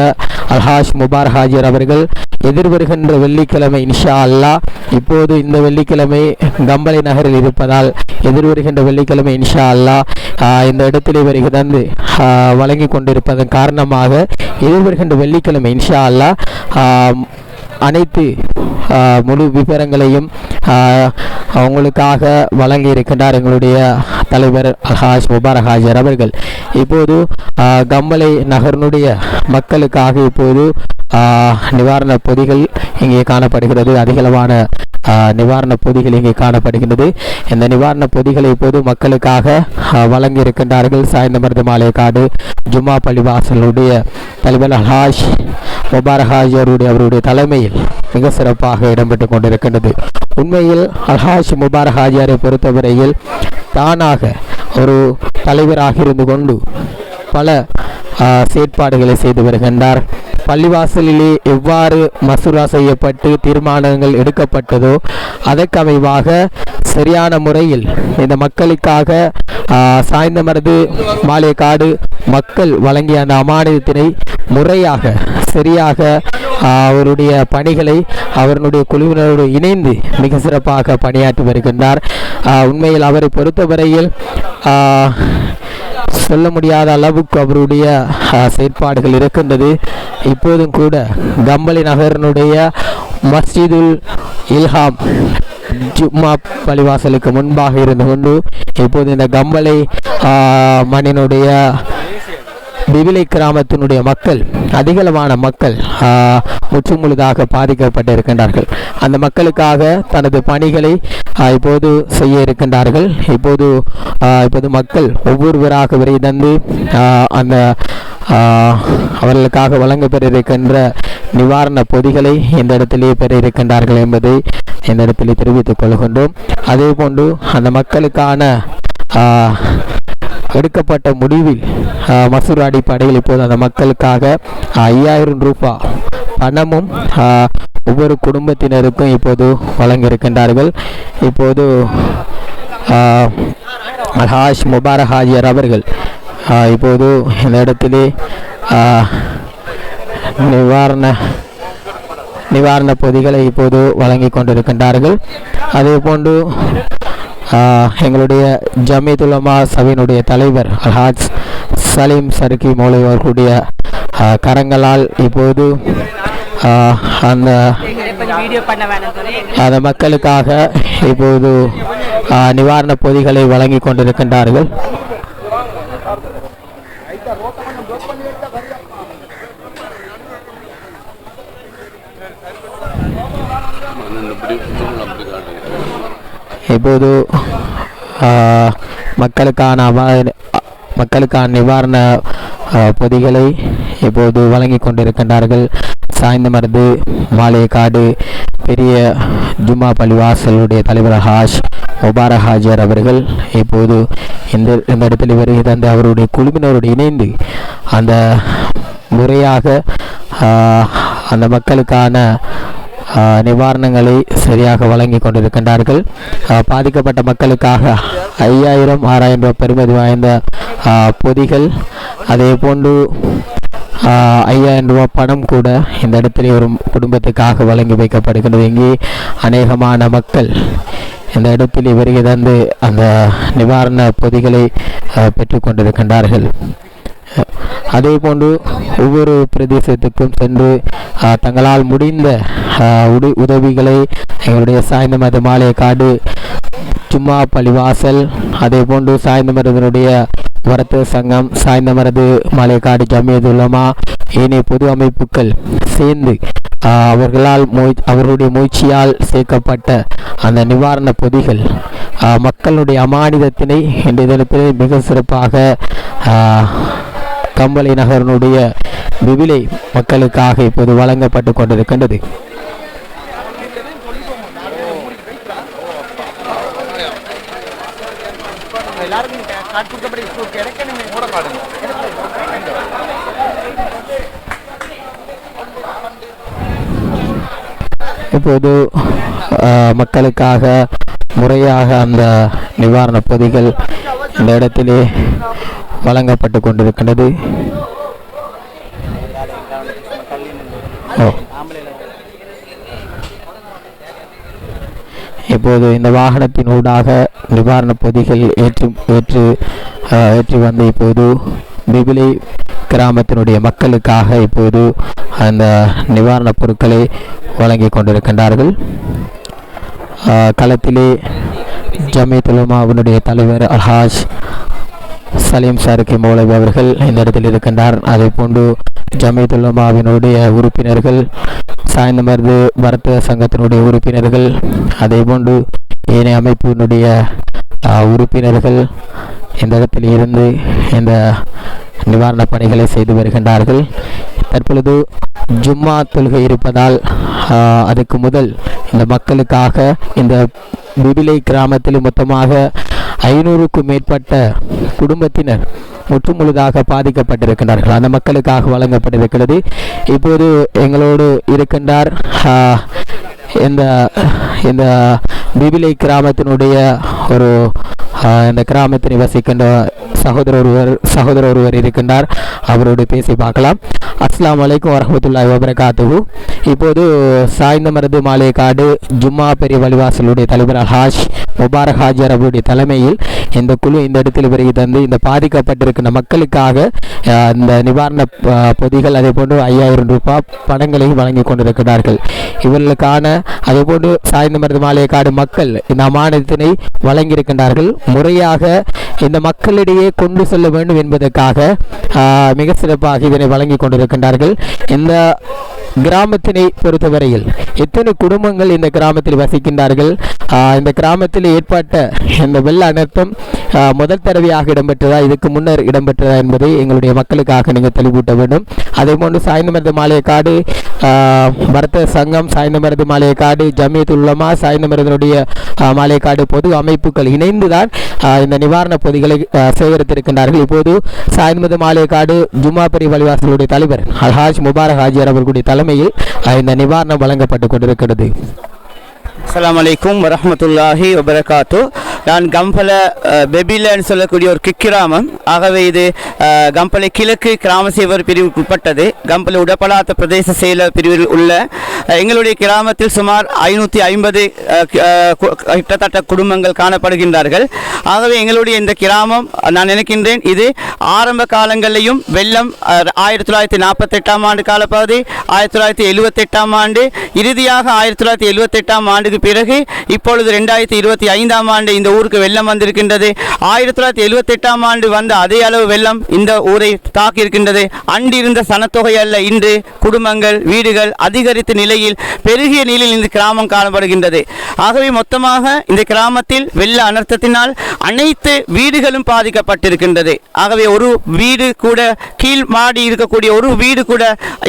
அல்ஹாஜ் முபாரக் ஹாஜியார் அவர்கள் எதிர்வருகின்ற வெள்ளிக்கிழமை இன்ஷா அல்லாஹ், இப்போது இந்த வெள்ளிக்கிழமை கம்பளை நகரில் இருப்பதால் எதிர்வருகின்ற வெள்ளிக்கிழமை இன்ஷா அல்லாஹ் இந்த இடத்திலே வருகை தந்து வழங்கி கொண்டிருப்பதன் காரணமாக எதிர்வருகின்ற வெள்ளிக்கிழமை இன்ஷா அல்லாஹ் அனைத்து முழு விவரங்களையும் அவங்களுக்காக வழங்கி இருக்கின்றார் எங்களுடைய தலைவர் அல்ஹாஜ் முபாரக் ஹாஜியார் அவர்கள். இப்போது கம்பளை நகரினுடைய மக்களுக்காக இப்போது நிவாரண பொதிகள் இங்கே காணப்படுகிறது. அதிகளவான நிவாரண பொதிகள் இங்கே காணப்படுகின்றது. இந்த நிவாரண பொதிகளை இப்போது மக்களுக்காக வழங்கி இருக்கின்றார்கள். சாய்ந்தமரது மாளிகைக்காடு ஜும்மா பள்ளிவாசலுடைய தலைவர் அல்ஹாஜ் முபாரக் ஹாஜியாருடைய அவருடைய தலைமையில் மிக சிறப்பாக இடம்பெற்று கொண்டிருக்கின்றது. உண்மையில் அல்ஹாஜ் முபாரக் ஹாஜியாரை பொறுத்தவரையில் தானாக ஒரு தலைவராக இருந்து கொண்டு பல செயற்பாடுகளை செய்து வருகின்றார். பள்ளிவாசலிலே எவ்வாறு மசூரா செய்யப்பட்டு தீர்மானங்கள் எடுக்கப்பட்டதோ அதற்கமைவாக சரியான முறையில் இந்த மக்களுக்காக சாய்ந்தமருது மாலேகாடு மக்கள் வழங்கிய அந்த அமானிதத்தினை முறையாக சரியாக அவருடைய பணிகளை அவருடைய குழுவினரோடு இணைந்து மிக சிறப்பாக பணியாற்றி வருகின்றார். உண்மையில் அவரை பொறுத்தவரையில் சொல்ல முடியாத அளவுக்கு அவருடைய செயற்பாடுகள் இருக்கின்றது. இப்போதும் கூட கம்பளி நகரனுடைய மஸ்ஜிதுல் இல்ஹாம் ஜும்மா பள்ளிவாசலுக்கு முன்பாக இருந்து கொண்டு இப்போது இந்த கம்பளை மண்ணினுடைய பிபிலை கிராமத்தினுடைய மக்கள் அதிகளவான மக்கள் முற்றுமுழுதாக பாதிக்கப்பட்டிருக்கின்றார்கள். அந்த மக்களுக்காக தனது பணிகளை இப்போது செய்ய இருக்கின்றார்கள். இப்போது மக்கள் ஒவ்வொருவராக விரை தந்து அந்த அவர்களுக்காக வழங்கப்பெற இருக்கின்ற நிவாரண பொதிகளை இந்த இடத்திலே பெற இருக்கின்றார்கள் என்பதை இந்த இடத்திலே தெரிவித்துக் கொள்கின்றோம். அதே போன்று அந்த மக்களுக்கான எடுக்கப்பட்ட முடிவில் மசூரா அடிப்படையில் இப்போது அந்த மக்களுக்காக 5000 ரூபாய் பணமும் ஒவ்வொரு குடும்பத்தினருக்கும் இப்போது வழங்கியிருக்கின்றார்கள். இப்போது அல்ஹாஜ் முபாரக் ஹாஜியார் அவர்கள் இப்போது இந்த இடத்திலே நிவாரண பொதிகளை இப்போது வழங்கி கொண்டிருக்கின்றார்கள். அதே போன்று எங்களுடைய ஜமீயத்துல் உலமா சபையினுடைய தலைவர் அல்ஹாஜ் சலீம் சருக்கி மௌலவி அவர்களுடைய கரங்களால் இப்போது அந்த மக்களுக்காக இப்போது நிவாரண பொதிகளை வழங்கி கொண்டிருக்கின்றார்கள். இப்போது மக்களுக்கான நிவாரண பொதிகளை இப்போது வழங்கி கொண்டிருக்கின்றார்கள். சாய்ந்தமருது மாலேகாடு பெரிய ஜும்மா பள்ளிவாசலுடைய தலைவர் ஹாஜ் முபாரக் ஹாஜியார் அவர்கள் இப்போது இந்த இடத்தில் வருகை தந்து அவருடைய குழுவினரோடு இணைந்து அந்த முறையாக அந்த மக்களுக்கான நிவாரணங்களை சரியாக வழங்கி கொண்டிருக்கின்றார்கள். பாதிக்கப்பட்ட மக்களுக்காக 5000 6000 ரூபாய் பெறுமதி வாய்ந்த பொதிகள், அதே போன்று 5000 ரூபாய் பணம் கூட இந்த இடத்திலே ஒரு குடும்பத்துக்காக வழங்கி வைக்கப்படுகின்றது. இங்கே அநேகமான மக்கள் இந்த இடத்தில் வருகை தந்து அந்த நிவாரண பொதிகளை பெற்றுக்கொண்டிருக்கின்றார்கள். அதே போன்று ஒவ்வொரு பிரதேசத்துக்கும் சென்று தங்களால் முடிந்த உதவிகளை எங்களுடைய சாய்ந்தமருது மாலேகாடு ஜும்மா பள்ளிவாசல், அதே போன்று சாய்ந்தமருதனுடைய வர்த்தக சங்கம், சாய்ந்தமருது மாலேகாடு ஜமீயத்துல் உலமா ஏனைய பொது அமைப்புகள் சேர்ந்து அவர்களுடைய முயற்சியால் சேர்க்கப்பட்ட அந்த நிவாரண பொதிகள் மக்களுடைய அமானிதத்தினை இந்த தினத்திலே மிக சிறப்பாக கம்பளை நகரனுடைய பிபிலை மக்களுக்காக இப்போது வழங்கப்பட்டு கொண்டிருக்கின்றது. இப்போது மக்களுக்காக முறையாக அந்த நிவாரண பொதிகள் இந்த இடத்திலே வழங்கப்பட்டு கொண்டிருக்கின்றது. இப்போது இந்த வாகனத்தின் ஊடாக நிவாரண பொதிகள் ஏற்றி வந்து இப்போது பிபிலை கிராமத்தினுடைய மக்களுக்காக இப்போது அந்த நிவாரணப் பொருட்களை வழங்கி கொண்டிருக்கின்றார்கள். களத்திலே ஜமீயத்துல் உலமாவினுடைய தலைவர் அல்ஹாஜ் சலீம் சருக்கி மௌலவி அவர்கள் இந்த இடத்தில் இருக்கின்றார். அதே போன்று ஜமீயத்துல் உலமாவினுடைய உறுப்பினர்கள், சாய்ந்தமருது வர்த்தக சங்கத்தினுடைய உறுப்பினர்கள், அதே போன்று ஏனைய அமைப்பினுடைய உறுப்பினர்கள் இந்த இடத்தில் இருந்து இந்த நிவாரணப் பணிகளை செய்து வருகின்றார்கள். தற்பொழுது ஜும்மா தொழுகை இருப்பதால் அதுக்கு முதல் இந்த மக்களுக்காக இந்த பிபிலை கிராமத்தில் மொத்தமாக 500க்கும் மேற்பட்ட குடும்பத்தினர் முற்றுமுழுதாக பாதிக்கப்பட்டிருக்கின்றார்கள். அந்த மக்களுக்காக வழங்கப்பட்டிருக்கிறது. இப்போது எங்களோடு இருக்கின்றார் இந்த இந்த பிபிலை கிராமத்தினுடைய ஒரு இந்த கிராமத்தில் வசிக்கின்ற சகோதரர் ஒருவர் இருக்கின்றார். அவரோடு பேசி பார்க்கலாம். அஸ்ஸலாமு அலைக்கும் வரஹ்மத்துல்லாஹி வபரகாத்துஹு. இப்போது சாய்ந்தமருது மாலேகாடு ஜும்மா பெரிய வழிவாசலுடைய தலைவர் அல்ஹாஜ் முபாரக் ஹாஜியார் அவருடைய தலைமையில் இந்த குழு இந்த இடத்தில் வருகை தந்து இந்த பாதிக்கப்பட்டிருக்கின்ற மக்களுக்காக இந்த நிவாரண பொதிகள் அதே போன்று 5000 ரூபாய் பணங்களையும் வழங்கி கொண்டிருக்கிறார்கள். இவர்களுக்கான அதே போன்று சாய்ந்தமருது மாலேகாடு மக்கள் இந்த அமானத்தினை வழங்கியிருக்கின்றார்கள். முறையாக இந்த மக்களிடையே கொண்டு செல்ல வேண்டும் என்பதற்காக மிக சிறப்பாக இதனை வழங்கி கொண்டிருக்கின்றார்கள். இந்த கிராமத்தினை பொறுத்தவரையில் எத்தனை குடும்பங்கள் இந்த கிராமத்தில் வசிக்கின்றார்கள், இந்த கிராமத்தில் ஏற்பட்ட இந்த வெள்ள அனர்த்தம் முதல் தடவையாக இடம்பெற்றதா இதுக்கு முன்னர் இடம்பெற்றதா என்பதை எங்களுடைய மக்களுக்காக நீங்கள் தெளிவூட்ட வேண்டும். அதே போன்று சாய்ந்தமருது மாலேகாடு வர்த்தக சங்கம், சாய்ந்தமருது மாலேகாடு ஜமியத் உலமா, சாய்ந்தமருதனுடைய மாலேகாடு பொது அமைப்புகள் இணைந்துதான் இந்த நிவாரண பொதிகளை சேகரித்திருக்கின்றார்கள். இப்போது சாய்ந்தமருது மாலேகாடு ஜும்மா பெரிய வழிவாசலுடைய தலைவர் அல்ஹாஜ் முபாரக் ஹாஜியார் அவர்களுடைய தலைமையில் இந்த நிவாரணம் வழங்கப்பட்டு கொண்டிருக்கிறது. அஸ்ஸலாமு அலைக்கும் வரஹ்மத்துல்லாஹி வபரகாத்து. நான் கம்பல பெபிலன்னு சொல்லக்கூடிய ஒரு கிராமம். ஆகவே இது கம்பளை கிழக்கு கிராம சேவர் பிரிவுக்கு உட்பட்டது. கம்பளை உடப்படாத பிரதேச செயலர் பிரிவில் உள்ள எங்களுடைய கிராமத்தில் சுமார் 550 கிட்டத்தட்ட குடும்பங்கள் காணப்படுகின்றார்கள். ஆகவே எங்களுடைய இந்த கிராமம் நான் நினைக்கின்றேன் இது ஆரம்ப காலங்களிலையும் வெள்ளம் 1948ஆம் ஆண்டு காலப்பகுதி, 1978ஆம் ஆண்டு, இறுதியாக 1978ஆம் ஆண்டுக்கு பிறகு இப்பொழுது 2025ஆம் ஆண்டு இந்த ஊருக்கு வெள்ளம் வந்திருக்கின்றது. 1978ஆம் ஆண்டு வந்த அதே அளவு வெள்ளம் இந்த ஊரை தாக்கி இருக்கின்றது. அன்றிருந்த சனத்தொகை அல்ல, இன்று குடும்பங்கள் வீடுகள் அதிகரித்த நிலையில் பெருகிய நிலையில் இந்த கிராமம் காணப்படுகின்றது. ஆகவே மொத்தமாக இந்த கிராமத்தில் வெள்ள அனர்த்தத்தினால் அனைத்து வீடுகளும் பாதிக்கப்பட்டிருக்கின்றது. ஆகவே ஒரு வீடு கூட கீழ் மாடி இருக்கக்கூடிய ஒரு வீடு கூட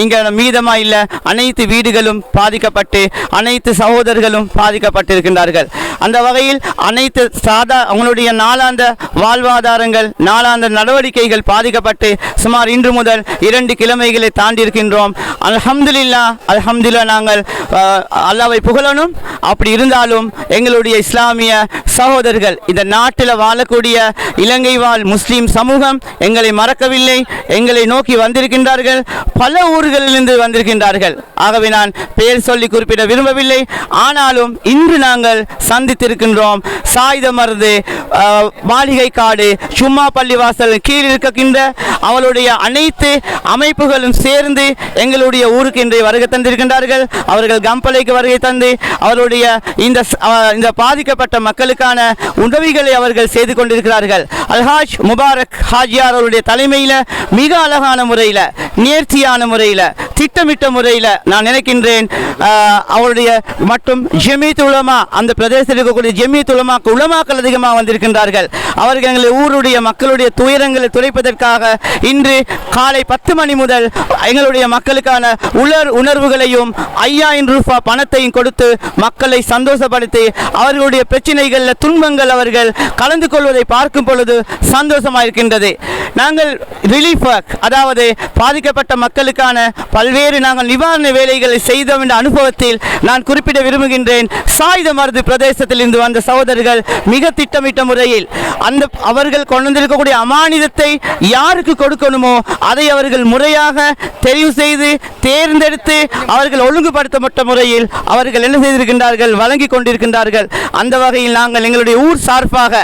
இங்க மீதமா இல்ல. அனைத்து வீடுகளும் பாதிக்கப்பட்டு அனைத்து சகோதரர்களும் பாதிக்கப்பட்டிருக்கின்றார்கள். அந்த வகையில் அனைத்து அவங்களுடைய நாளாந்த வாழ்வாதாரங்கள் நாளாந்த நடவடிக்கைகள் பாதிக்கப்பட்டு சுமார் இன்று முதல் 2 கிழமைகளை தாண்டி இருக்கின்றோம். அல்ஹம்துலில்லாஹ் நாங்கள் அல்லாஹ்வை புகழணும். அப்படி இருந்தாலும் எங்களுடைய இஸ்லாமிய சகோதரர்கள் இந்த நாட்டில் வாழக்கூடிய இலங்கை வாழ் முஸ்லீம் சமூகம் எங்களை மறக்கவில்லை, எங்களை நோக்கி வந்திருக்கின்றார்கள். பல ஊர்களிலிருந்து வந்திருக்கின்றார்கள். ஆகவே நான் பெயர் சொல்லி குறிப்பிட விரும்பவில்லை. ஆனாலும் இன்று நாங்கள் சந்தித்திருக்கின்றோம். சாய்ந்தமருது மாளிகை காடு சும்மா பள்ளிவாசல் கீழ் இருக்கின்ற அவளுடைய அனைத்து அமைப்புகளும் சேர்ந்து எங்களுடைய ஊருக்கு இன்று வருகை தந்திருக்கின்றார்கள். அவர்கள் கம்பளைக்கு வருகை தந்து அவருடைய இந்த பாதிக்கப்பட்ட மக்களுக்கான உதவிகளை அவர்கள் செய்து கொண்டிருக்கிறார்கள். அல்ஹாஜ் முபாரக் ஹாஜியார் அவருடைய தலைமையில் மிக அழகான முறையில் நேர்த்தியான முறையில் திட்டமிட்ட முறையில் நான் நினைக்கின்றேன் அவருடைய மற்றும் ஜமியத் உலமா அந்த பிரதேசத்தில் இருக்கக்கூடிய ஜமியத் உலமாக்கள் அதிகமாக வந்திருக்கின்றார்கள். அவர்கள் எங்களுடைய ஊருடைய மக்களுடைய துயரங்களை துடைப்பதற்காக இன்று காலை 10 மணி முதல் எங்களுடைய மக்களுக்கான உணர்வுகளையும் 5000 ரூபாய் பணத்தையும் கொடுத்து மக்களை சந்தோஷப்படுத்தி அவர்களுடைய பிரச்சனைகளில் துன்பங்கள் அவர்கள் கலந்து கொள்வதை பார்க்கும் பொழுது சந்தோஷமாக இருக்கின்றது. நாங்கள் ரிலீஃப் ஒர்க் அதாவது பாதிக்கப்பட்ட மக்களுக்கான பல்வேறு நாங்கள் நிவாரண வேலைகளை செய்தோம் என்ற அனுபவத்தில் நான் குறிப்பிட விரும்புகின்றேன். சாய்ந்தமருது பிரதேசத்தில் இருந்து வந்த சகோதரர்கள் மிக திட்டமிட்ட முறையில் அவர்கள் கொண்டு வந்திருக்கக்கூடிய அமானிதத்தை யாருக்கு கொடுக்கணுமோ அதை அவர்கள் முறையாக தெரிவு செய்து தேர்ந்தெடுத்து அவர்கள் ஒழுங்குபடுத்தப்பட்ட முறையில் அவர்கள் என்ன செய்திருக்கின்றார்கள் வழங்கி கொண்டிருக்கின்றார்கள். அந்த வகையில் நாங்கள் எங்களுடைய ஊர் சார்பாக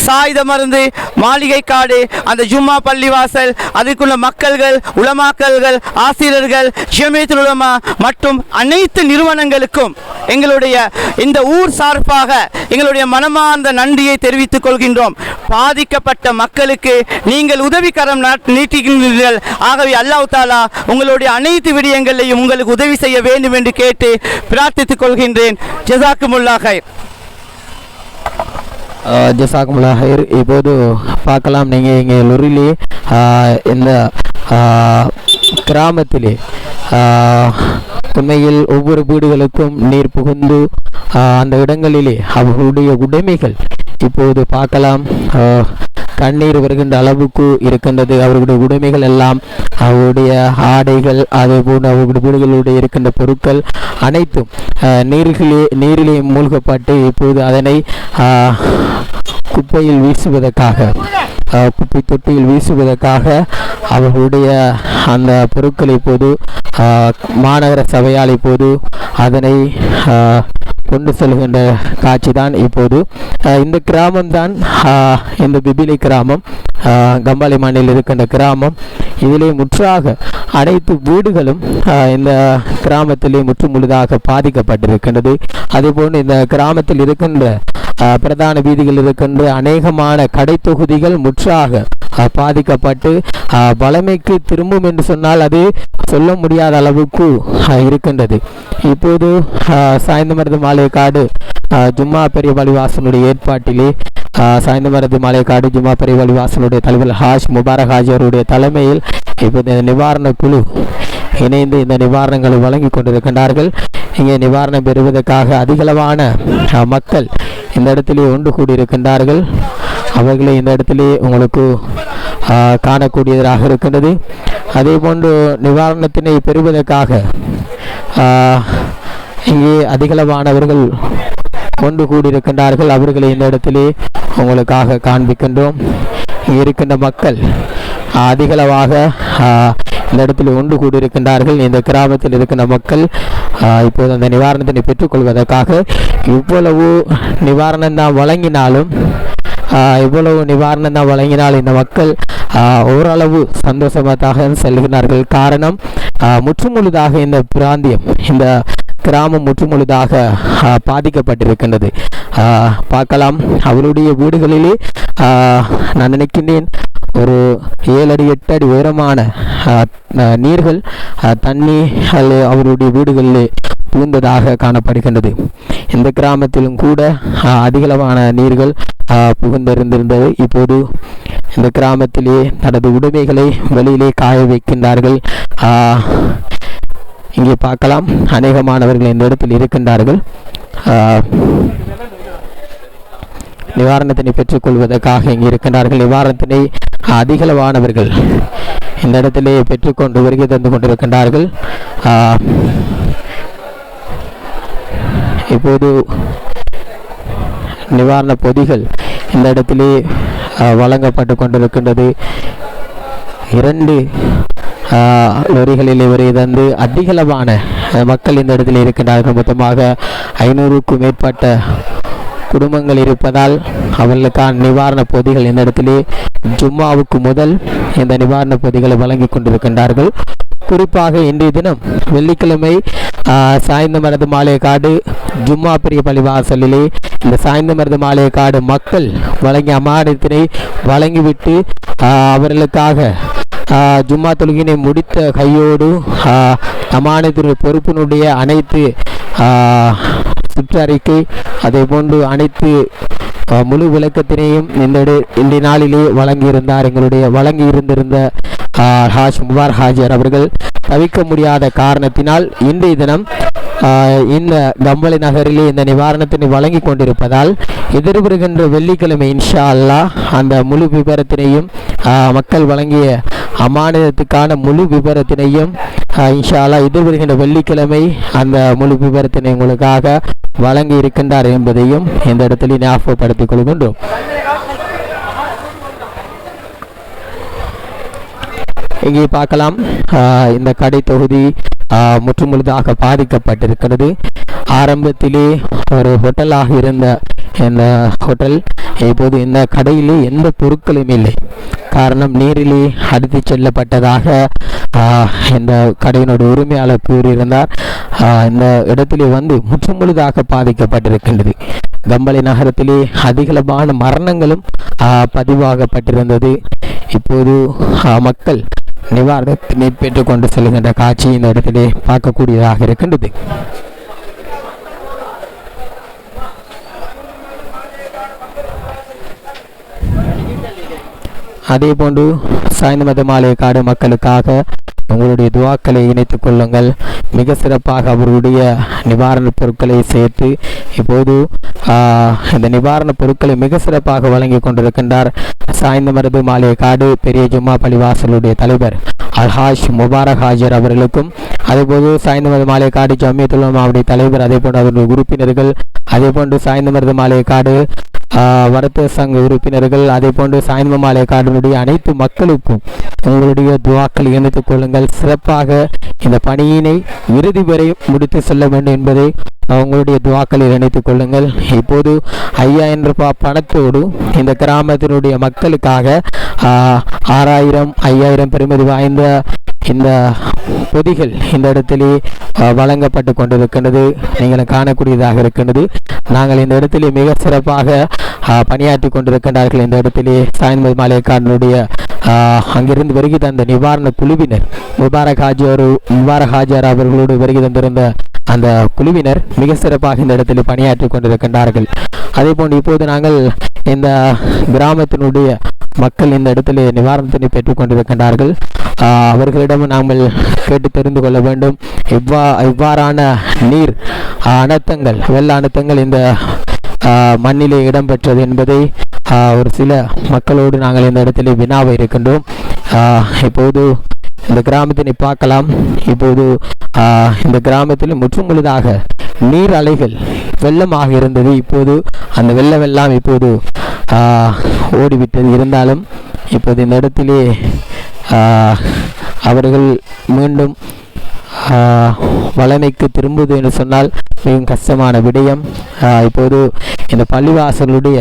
சாய்ந்தமருது மாளிகை காடு அந்த ஜும்மா பள்ளிவாசல் அதுக்குள்ள மக்கள்கள் உலமாக்கல்கள் ஆசிரியர்கள் ஜமியத் உலமா மற்றும் அனைத்து நிறுவனங்களுக்கும் எங்களுடைய இந்த ஊர் சார்பாக எங்களுடைய மனமார்ந்த நன்றியை தெரிவித்துக் கொள்கின்றோம். பாதிக்கப்பட்ட மக்களுக்கு நீங்கள் உதவிக்கரம் நீட்டுகின்றீர்கள். ஆகவே அல்லாஹ் தஆலா உங்களுடைய அனைத்து விடயங்களையும் உங்களுக்கு உதவி செய்ய வேண்டும் என்று கேட்டு பிரார்த்தித்துக் கொள்கின்றேன். ஜஸாக்குமுல்லாஹ் கைர். ஜஸாக்குமுல்லாஹ் கைர். இப்போது பார்க்கலாம், நீங்கள் இங்கே லொரிலே இந்த கிராமத்திலே உண்மையில் ஒவ்வொரு வீடுகளுக்கும் நீர் புகுந்து அந்த இடங்களிலே அவர்களுடைய உடைமைகள் இப்போது பார்க்கலாம். கண்ணீர் வருகின்ற அளவுக்கு இருக்கின்றது. அவர்களுடைய உடைமைகள் எல்லாம், அவருடைய ஆடைகள், அதே போன்று அவர்களுடைய வீடுகளுடைய இருக்கின்ற பொருட்கள் அனைத்தும் நீரிலே மூழ்கப்பட்டு இப்போது அதனை குப்பையில் வீசுவதற்காக, குப்பை தொட்டியில் வீசுவதற்காக அவர்களுடைய அந்த பொருட்களை இப்போது மாநகர சபையால் இப்போது அதனை கொண்டு செல்கின்ற காட்சி தான் இப்போது. இந்த கிராமம்தான் இந்த பிபிலி கிராமம், கம்பாலை மண்ணில் இருக்கின்ற கிராமம். இதிலே முற்றாக அனைத்து வீடுகளும் இந்த கிராமத்திலே முற்றுமுழுதாக பாதிக்கப்பட்டிருக்கின்றது. அதேபோன்று இந்த கிராமத்தில் இருக்கின்ற பிரதான வீதிகள் இருக்கின்ற அநேகமான கடை தொகுதிகள் முற்றாக பாதிக்கப்பட்டு வளமைக்கு திரும்பும் என்று சொன்னால் அது சொல்ல முடியாத அளவுக்கு இருக்கின்றது. இப்போது சாய்ந்தமருது மாலைக்காடு ஜும்மா பெரிய பள்ளிவாசலுடைய ஏற்பாட்டிலே சாய்ந்தமருது மாலைக்காடு ஜும்மா பெரிய பள்ளிவாசலுடைய தலைவர் ஹாஜ் முபாரக் ஹாஜி அவருடைய தலைமையில் இப்போது இந்த நிவாரண குழு இணைந்து இந்த நிவாரணங்களை வழங்கி கொண்டிருக்கின்றார்கள். இங்கே நிவாரணம் பெறுவதற்காக அதிகளவான மக்கள் இந்த இடத்திலே ஒன்று கூடியிருக்கின்றார்கள். அவர்களை இந்த இடத்திலே உங்களுக்கு காணக்கூடியதாக இருக்கின்றது. அதே போன்று நிவாரணத்தினை பெறுவதற்காக இங்கே அதிகளவானவர்கள் ஒன்று கூடியிருக்கின்றார்கள். அவர்களை இந்த இடத்திலே உங்களுக்காக காண்பிக்கின்றோம். இங்கே இருக்கின்ற மக்கள் அதிகளவாக இந்த இடத்தில் ஒன்று கூடியிருக்கின்றார்கள். இந்த கிராமத்தில் இருக்கின்ற மக்கள் இப்போது அந்த நிவாரணத்தினை பெற்றுக்கொள்வதற்காக இவ்வளவு நிவாரணம் தான் வழங்கினாலும் இந்த மக்கள் ஓரளவு சந்தோஷமாக செல்கிறார்கள். காரணம், முற்றுமுழுதாக இந்த பிராந்தியம், இந்த கிராமம் முற்றுமுழுதாக பாதிக்கப்பட்டிருக்கின்றது. பார்க்கலாம், அவருடைய வீடுகளிலே நான் நினைக்கின்றேன் ஒரு 7 அடி 8 அடி உயரமான நீர்கள் தண்ணி அவருடைய வீடுகளிலே புகுந்ததாக காணப்படுகின்றது. இந்த கிராமத்திலும் கூட அதிகளவான நீர்கள் புகுந்திருந்திருந்தது. இப்போது இந்த கிராமத்திலே தனது உடைமைகளை வெளியிலே காய வைக்கின்றார்கள். இங்கே பார்க்கலாம், அநேகமானவர்கள் இந்த இடத்தில் இருக்கின்றார்கள். நிவாரணத்தினை பெற்றுக்கொள்வதற்காக இங்கே இருக்கின்றார்கள். நிவாரணத்தினை அதிகளவானவர்கள் இந்த இடத்திலே பெற்றுக்கொண்டு வருகை தந்து கொண்டிருக்கின்றார்கள். இப்போது நிவாரண பொதிகள் இந்த இடத்திலே வழங்கப்பட்டு கொண்டிருக்கின்றது. 2 லொரிகளில் வருகை தந்து அதிகளவான மக்கள் இந்த இடத்தில் இருக்கின்றார்கள். மொத்தமாக 500க்கும் மேற்பட்ட குடும்பங்கள் இருப்பதால் அவர்களுக்கான நிவாரண பொதிகள் இந்த இடத்திலே ஜும்மாவுக்கு முதல் இந்த நிவாரண பொதிகளை வழங்கி கொண்டிருக்கின்றார்கள். குறிப்பாக இன்றைய தினம் வெள்ளிக்கிழமை சாய்ந்தமருது மாலைக்காடு ஜும்மா பெரிய பள்ளிவாசலிலே இந்த சாய்ந்தமருது மாலைக்காடு மக்கள் வழங்கிய அமானிதத்தினை வழங்கிவிட்டு அவர்களுக்காக ஜும்மா தொழுகினை முடித்த கையோடு அமானிதத்தினுடைய பொறுப்பினுடைய அனைத்து சுற்றறிக்கை, அதே போன்று அனைத்து முழு விளக்கத்தினையும் இந்த நாளிலே வழங்கியிருந்திருந்த ஹாஜ் முபாரக் ஹாஜர் அவர்கள் தவிர்க்க முடியாத காரணத்தினால் இன்றைய தினம் இந்த கம்பளை நகரிலே இந்த நிவாரணத்தினை வழங்கி கொண்டிருப்பதால் எதிர்வருகின்ற வெள்ளிக்கிழமை இன்ஷா அல்லாஹ் அந்த முழு விபரத்தினையும் மக்கள் வழங்கிய அமானிதத்துக்கான முழு விபரத்தினையும் இன்ஷா அல்லாஹ் எதிர்வருகின்ற வெள்ளிக்கிழமை அந்த முழு விபரத்தினை உங்களுக்காக வழங்கி இருக்கின்றார் என்பதையும் இந்த இடத்துல ஞாபகப்படுத்திக் கொள்கின்றோம். இங்கே பார்க்கலாம், இந்த கடை தொகுதி முற்றுமுழுதாக பாதிக்கப்பட்டிருக்கிறது. ஆரம்பத்திலே ஒரு ஹோட்டலாக இருந்த இந்த ஹோட்டல் இப்போது இந்த கடையிலே எந்த பொருட்களும் இல்லை. காரணம், நீரிலே அடித்து செல்லப்பட்டதாக இந்த கடையினுடைய உரிமையாளர் கூறியிருந்தார். இந்த இடத்திலே வந்து முற்றுமுழுதாக பாதிக்கப்பட்டிருக்கின்றது. கம்பளை நகரத்திலே அதிகளவான மரணங்களும் பதிவாகப்பட்டிருந்தது. இப்போது மக்கள் நிவாரணத்தினை பெற்றுக்கொண்டு செல்கின்ற காட்சி இந்த இடத்திலே பார்க்கக்கூடியதாக இருக்கின்றது. அதே போன்று சாய்ந்தமருது மாலைக்காடு மக்களுக்காக உங்களுடைய துவாக்களை இணைத்துக் கொள்ளுங்கள். மிக சிறப்பாக அவருடைய நிவாரணப் பொருட்களை சேர்த்து இப்போது இந்த நிவாரணப் பொருட்களை மிக சிறப்பாக வழங்கி கொண்டிருக்கின்றார் சாய்ந்தமருது மாளிகைக்காடு பெரிய ஜும்மா பள்ளிவாசலுடைய தலைவர் அல்ஹாஜ் முபாரக் ஹாஜர் அவர்களுக்கும், அதேபோது சாய்ந்தமருது மாளிகைக்காடு ஜமியத்துல் உலமாவுடைய தலைவர், அதேபோன்று அவருடைய உறுப்பினர்கள், அதேபோன்று சாய்ந்தமருது மாளிகைக்காடு வர்த்தக சங்க உறுப்பினர்கள், அதேபோன்று சாய்ந்த மாளிகைக்காடுடைய அனைத்து மக்களுக்கும் உங்களுடைய துவாக்கள் இணைத்துக் கொள்ளுங்கள். சிறப்பாக இந்த பணியினை இறுதி வரை முடித்து செல்ல வேண்டும் என்பதை உங்களுடைய துவாக்களில் இணைத்துக் கொள்ளுங்கள். இப்போது 5000 ரூபாய் பணத்தோடு இந்த கிராமத்தினுடைய மக்களுக்காக 6000 5000 பெறுமதி வாய்ந்த இந்த பொதிகள் இந்த இடத்திலே வழங்கப்பட்டு கொண்டிருக்கின்றது. நீங்கள் காணக்கூடியதாக இருக்கின்றது. நாங்கள் இந்த இடத்திலே மிக சிறப்பாக பணியாற்றி கொண்டிருக்கின்றார்கள். இந்த இடத்திலே சாய்ந்த மாளிகைக்காரனுடைய அங்கிருந்து வருகை தந்த நிவாரண குழுவினர் முபாரக் ஹாஜர் அவர்களோடு வருகை தந்திருந்த அந்த குழுவினர் மிக சிறப்பாக இந்த இடத்தில் பணியாற்றி கொண்டிருக்கின்றார்கள். அதே போன்று இப்போது நாங்கள் இந்த கிராமத்தினுடைய மக்கள் இந்த இடத்துல நிவாரணத்தினை பெற்றுக் கொண்டிருக்கின்றார்கள். அவர்களிடம் நாங்கள் கேட்டு தெரிந்து கொள்ள வேண்டும், இவ்வாறான நீர் அனர்த்தங்கள் வெள்ள அனர்த்தங்கள் இந்த மண்ணிலே இடம்பெற்றது என்பதை ஒரு சில மக்களோடு நாங்கள் இந்த இடத்திலே வினாவை இருக்கின்றோம். இப்போது இந்த கிராமத்தினை பார்க்கலாம். இப்போது இந்த கிராமத்தில் முற்றுமுழுதாக நீர் அலைகள் வெள்ளமாக இருந்தது. இப்போது அந்த வெள்ளமெல்லாம் இப்போது ஓடிவிட்டது. இருந்தாலும் இப்போது இந்த இடத்திலே அவர்கள் மீண்டும் வளமைக்கு திரும்புவது என்று சொன்னால் மிகவும் கஷ்டமான விடயம். இப்போது இந்த பள்ளிவாசலுடைய